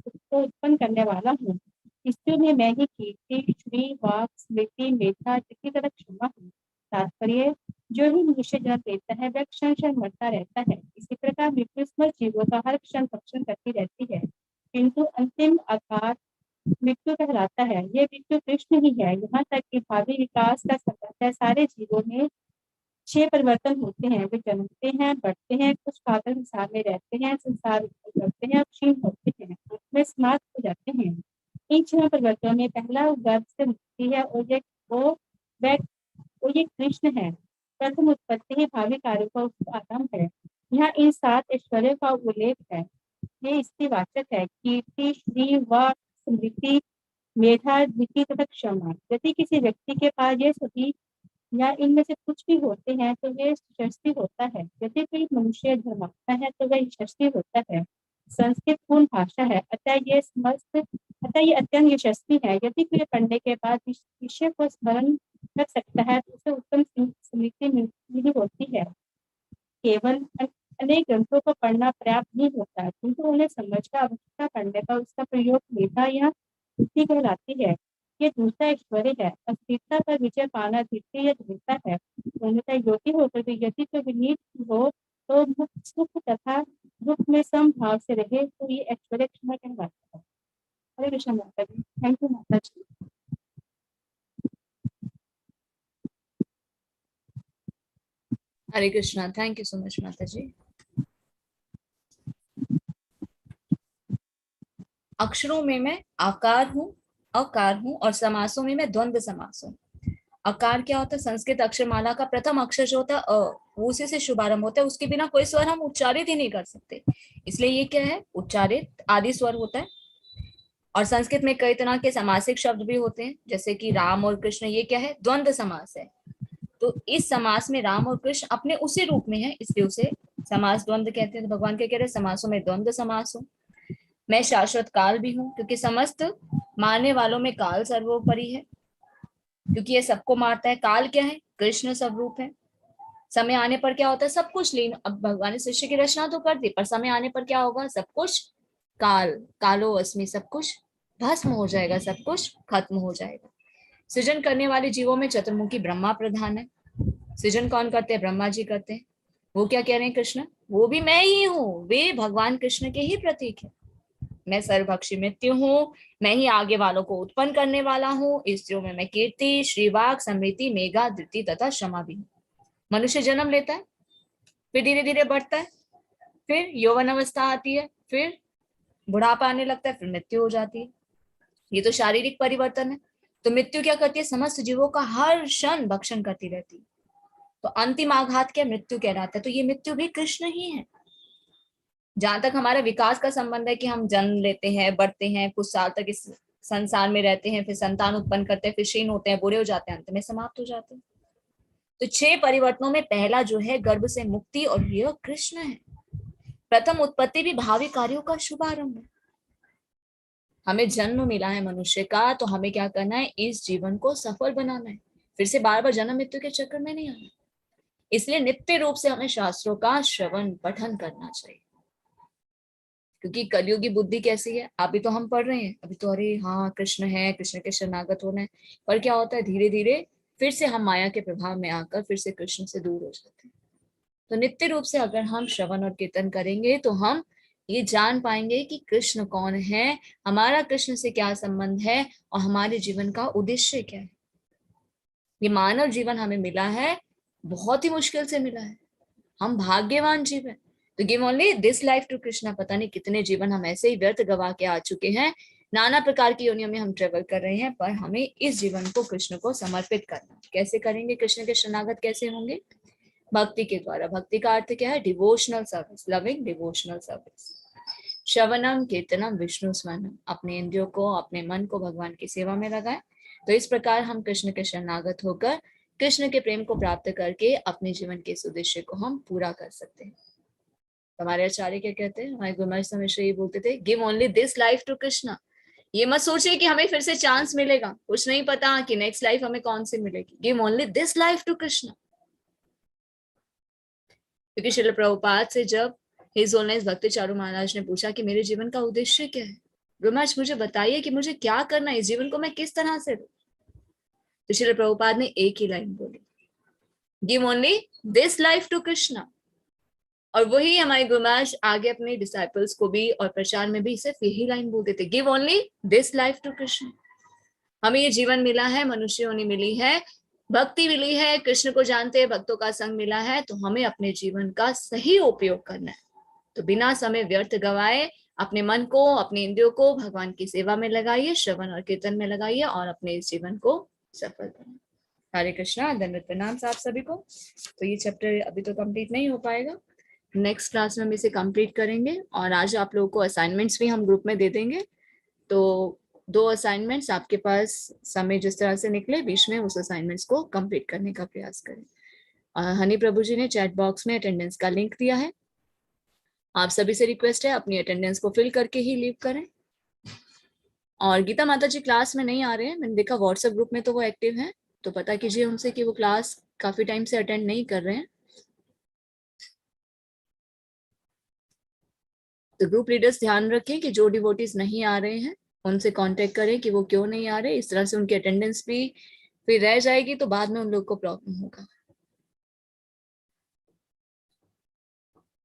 I: को उत्पन्न करने वाला हूँ। स्त्रियों में मैं ही कीर्ति श्री वाक स्मृति मेधा तथा क्षमा हूँ। तात्पर्य जो भी मनुष्य जन्म लेता है वह क्षण क्षण मरता रहता है। इसी प्रकार मृत्यु स्मृत जीवों का हर क्षण भक्षण करती रहती है, किंतु अंतिम आकार मृत्यु कहलाता है। ये मृत्यु कृष्ण ही है। यहाँ तक कि भावी विकास का संबंध है। सारे जीवों में 6 परिवर्तन होते हैं। वे जन्मते हैं, बढ़ते हैं, कुछ काल तक संसार में रहते हैं, संसार करते हैं, क्षीण होते हैं, में समाप्त हो जाते हैं। इन 6 परिवर्तनों में पहला गर्भ से मुक्ति है और ये कृष्ण है। प्रथम उत्पत्ति ही भावी कार्यों का आरंभ है। यहाँ इन 7 ऐश्वर्यों का उल्लेख है। ये स्त्रीवाचक है। कीर्ति श्री वाक स्मृति मेधा धृति तथा क्षमा। यदि किसी व्यक्ति के पास ये सभी या इनमें से कुछ भी होते हैं तो वे यशस्वी होता है। यदि कोई मनुष्य धर्मात्मा है तो वह यशस्वी होता है। संस्कृत पूर्ण भाषा है, अतः ये अत्यंत यशस्वी है। यदि कोई पढ़ने के बाद विषय को स्मरण रख सकता है तो उसे उत्तम स्मृति मिली होती है। केवल अनेक ग्रंथों को पढ़ना पर्याप्त नहीं होता, किंतु उन्हें समझकर आवश्यकता पढ़ने पर उसका प्रयोग मेधा या बुद्धि कहलाती है। ये दूसरा ऐश्वर्य है। अस्थिरता पर विजय पाना द्वितीय या दृढ़ता है। पूर्णतः योगी होकर भी यदि तो विनीत हो तो सुख तथा दुख में समभाव से रहे तो ये ऐश्वर्य क्षमा कहलाता है। हरे कृष्ण माता जी। थैंक यू माता जी।
A: Hare Krishna, thank you so much माता जी। अक्षरों में मैं आकार हूँ, अकार हूँ, और समासों में मैं द्वंद्व समास हूँ। अकार क्या होता है? संस्कृत अक्षरमाला का प्रथम अक्षर जो होता है अ, वो उसी से शुभारंभ होता है। उसके बिना कोई स्वर हम उच्चारित ही नहीं कर सकते, इसलिए ये क्या है? उच्चारित आदि स्वर होता है। और संस्कृत में कई तरह के समासिक शब्द भी होते हैं, जैसे कि राम और कृष्ण, ये क्या है? द्वंद्व समास है। तो इस समास में राम और कृष्ण अपने उसी रूप में है, इसलिए उसे समास द्वंद्व कहते हैं। तो भगवान क्या कह रहे हैं? समासों में द्वंद्व समास हो। मैं शाश्वत काल भी हूँ, क्योंकि समस्त मारने वालों में काल सर्वोपरि है, क्योंकि ये सबको मारता है। काल क्या है? कृष्ण स्वरूप है। समय आने पर क्या होता है? सब कुछ लीन। अब भगवान ने सृष्टि की रचना तो कर दी, पर समय आने पर क्या होगा? सब कुछ कालो अस्मि, सब कुछ भस्म हो जाएगा, सब कुछ खत्म हो जाएगा। सृजन करने वाले जीवों में चतुर्मुखी ब्रह्मा प्रधान है। सृजन कौन करते हैं? ब्रह्मा जी करते हैं। वो क्या कह रहे हैं? कृष्ण, वो भी मैं ही हूँ। वे भगवान कृष्ण के ही प्रतीक है। मैं सर्वभक्षी मृत्यु हूँ, मैं ही आगे वालों को उत्पन्न करने वाला हूँ। स्त्रियों में मैं कीर्ति श्रीवाक समृद्धि मेघा धृति तथा क्षमा भी हूँ। मनुष्य जन्म लेता है, फिर धीरे धीरे बढ़ता है, फिर यौवन अवस्था आती है, फिर बुढ़ापा आने लगता है, फिर मृत्यु हो जाती है। ये तो शारीरिक परिवर्तन है। तो मृत्यु क्या करती है? समस्त जीवों का हर क्षण भक्षण करती रहती है। तो अंतिम आघात क्या? मृत्यु कहलाता है। तो ये मृत्यु भी कृष्ण ही है। जहां तक हमारा विकास का संबंध है कि हम जन्म लेते हैं, बढ़ते हैं, कुछ साल तक इस संसार में रहते हैं, फिर संतान उत्पन्न करते हैं, फिर क्षीण होते हैं, बूढ़े हो जाते हैं, अंत में समाप्त हो जाते हैं। तो 6 परिवर्तनों में पहला जो है गर्भ से मुक्ति, और यह कृष्ण है। प्रथम उत्पत्ति भी भावी कार्यों का शुभारंभ है। हमें जन्म मिला है मनुष्य का, तो हमें क्या करना है? इस जीवन को सफल बनाना है। फिर से बार बार जन्म मृत्यु के चक्कर में नहीं आना। इसलिए नित्य रूप से हमें शास्त्रों का श्रवण पठन करना चाहिए, क्योंकि कलयुगी बुद्धि कैसी है, अभी तो हम पढ़ रहे हैं, अभी तो अरे हाँ कृष्ण है, कृष्ण के शरणागत होना है, पर क्या होता है धीरे धीरे फिर से हम माया के प्रभाव में आकर फिर से कृष्ण से दूर हो जाते हैं। तो नित्य रूप से अगर हम श्रवण और कीर्तन करेंगे तो हम ये जान पाएंगे कि कृष्ण कौन है, हमारा कृष्ण से क्या संबंध है और हमारे जीवन का उद्देश्य क्या है। ये मानव जीवन हमें मिला है, बहुत ही मुश्किल से मिला है, हम भाग्यवान जीव हैं। तो give only this life to Krishna. पता नहीं कितने जीवन हम ऐसे ही व्यर्थ गवा के आ चुके हैं, नाना प्रकार की योनियों में हम ट्रेवल कर रहे हैं, पर हमें इस जीवन को कृष्ण को समर्पित करना। कैसे करेंगे? कृष्ण के शरणागत कैसे होंगे? भक्ति के द्वारा। भक्ति का अर्थ क्या है? Devotional service, loving devotional service. श्रवणम कीर्तनम विष्णु स्मरणम, अपने इंद्रियों को, अपने मन को भगवान की सेवा में लगाए। तो इस प्रकार हम कृष्ण के शरणागत होकर कृष्ण के प्रेम को प्राप्त करके अपने जीवन के इस उद्देश्य को हम पूरा कर सकते हैं। हमारे आचार्य क्या कहते हैं? हमारे गुरु महाराज हमेशा ये बोलते थे, give only this life to Krishna. ये मत सोचिए कि हमें फिर से चांस मिलेगा, कुछ नहीं पता कि नेक्स्ट लाइफ हमें कौन सी मिलेगी। Give only this life to Krishna. क्योंकि श्रील प्रभुपाद से जब हिज होलनेस भक्ति चारू महाराज ने पूछा कि मेरे जीवन का उद्देश्य क्या है, गुरु महाराज मुझे बताइए कि मुझे क्या करना है, इस जीवन को मैं किस तरह से लूं। तो श्रील प्रभुपाद ने एक ही लाइन बोली, give only this life to Krishna. और वही हमारे गुरु महाराज आगे अपने डिसाइपल्स को भी और प्रचार में भी सिर्फ यही लाइन बोलते थे, give only this life to Krishna. हमें ये जीवन मिला है, मनुष्य होनी मिली है, भक्ति मिली है, कृष्ण को जानते हैं, भक्तों का संग मिला है, तो हमें अपने जीवन का सही उपयोग करना है। तो बिना समय व्यर्थ गवाए अपने मन को, अपने इंद्रियों को भगवान की सेवा में लगाइए, श्रवण और कीर्तन में लगाइए और अपने इस जीवन को सफल बनाइए। हरे कृष्णा, दंडवत प्रणाम आप सभी को। तो ये चैप्टर अभी तो कंप्लीट नहीं हो पाएगा, नेक्स्ट क्लास में हम इसे कंप्लीट करेंगे। और आज आप लोगों को असाइनमेंट्स भी हम ग्रुप में दे देंगे, तो 2 असाइनमेंट्स आपके पास समय जिस तरह से निकले बीच में उस असाइनमेंट्स को कंप्लीट करने का प्रयास करें। हनी प्रभु जी ने चैट बॉक्स में अटेंडेंस का लिंक दिया है, आप सभी से रिक्वेस्ट है अपनी अटेंडेंस को फिल करके ही लीव करें। और गीता माता जी क्लास में नहीं आ रहे हैं, मैंने देखा व्हाट्सएप ग्रुप में तो वो एक्टिव हैं, तो पता कीजिए उनसे कि वो क्लास काफी टाइम से अटेंड नहीं कर रहे हैं। तो ग्रुप लीडर्स ध्यान रखें कि जो डिवोटीज नहीं आ रहे हैं उनसे कांटेक्ट करें कि वो क्यों नहीं आ रहे, इस तरह से उनकी अटेंडेंस भी फिर रह जाएगी तो बाद में उन लोग को प्रॉब्लम होगा।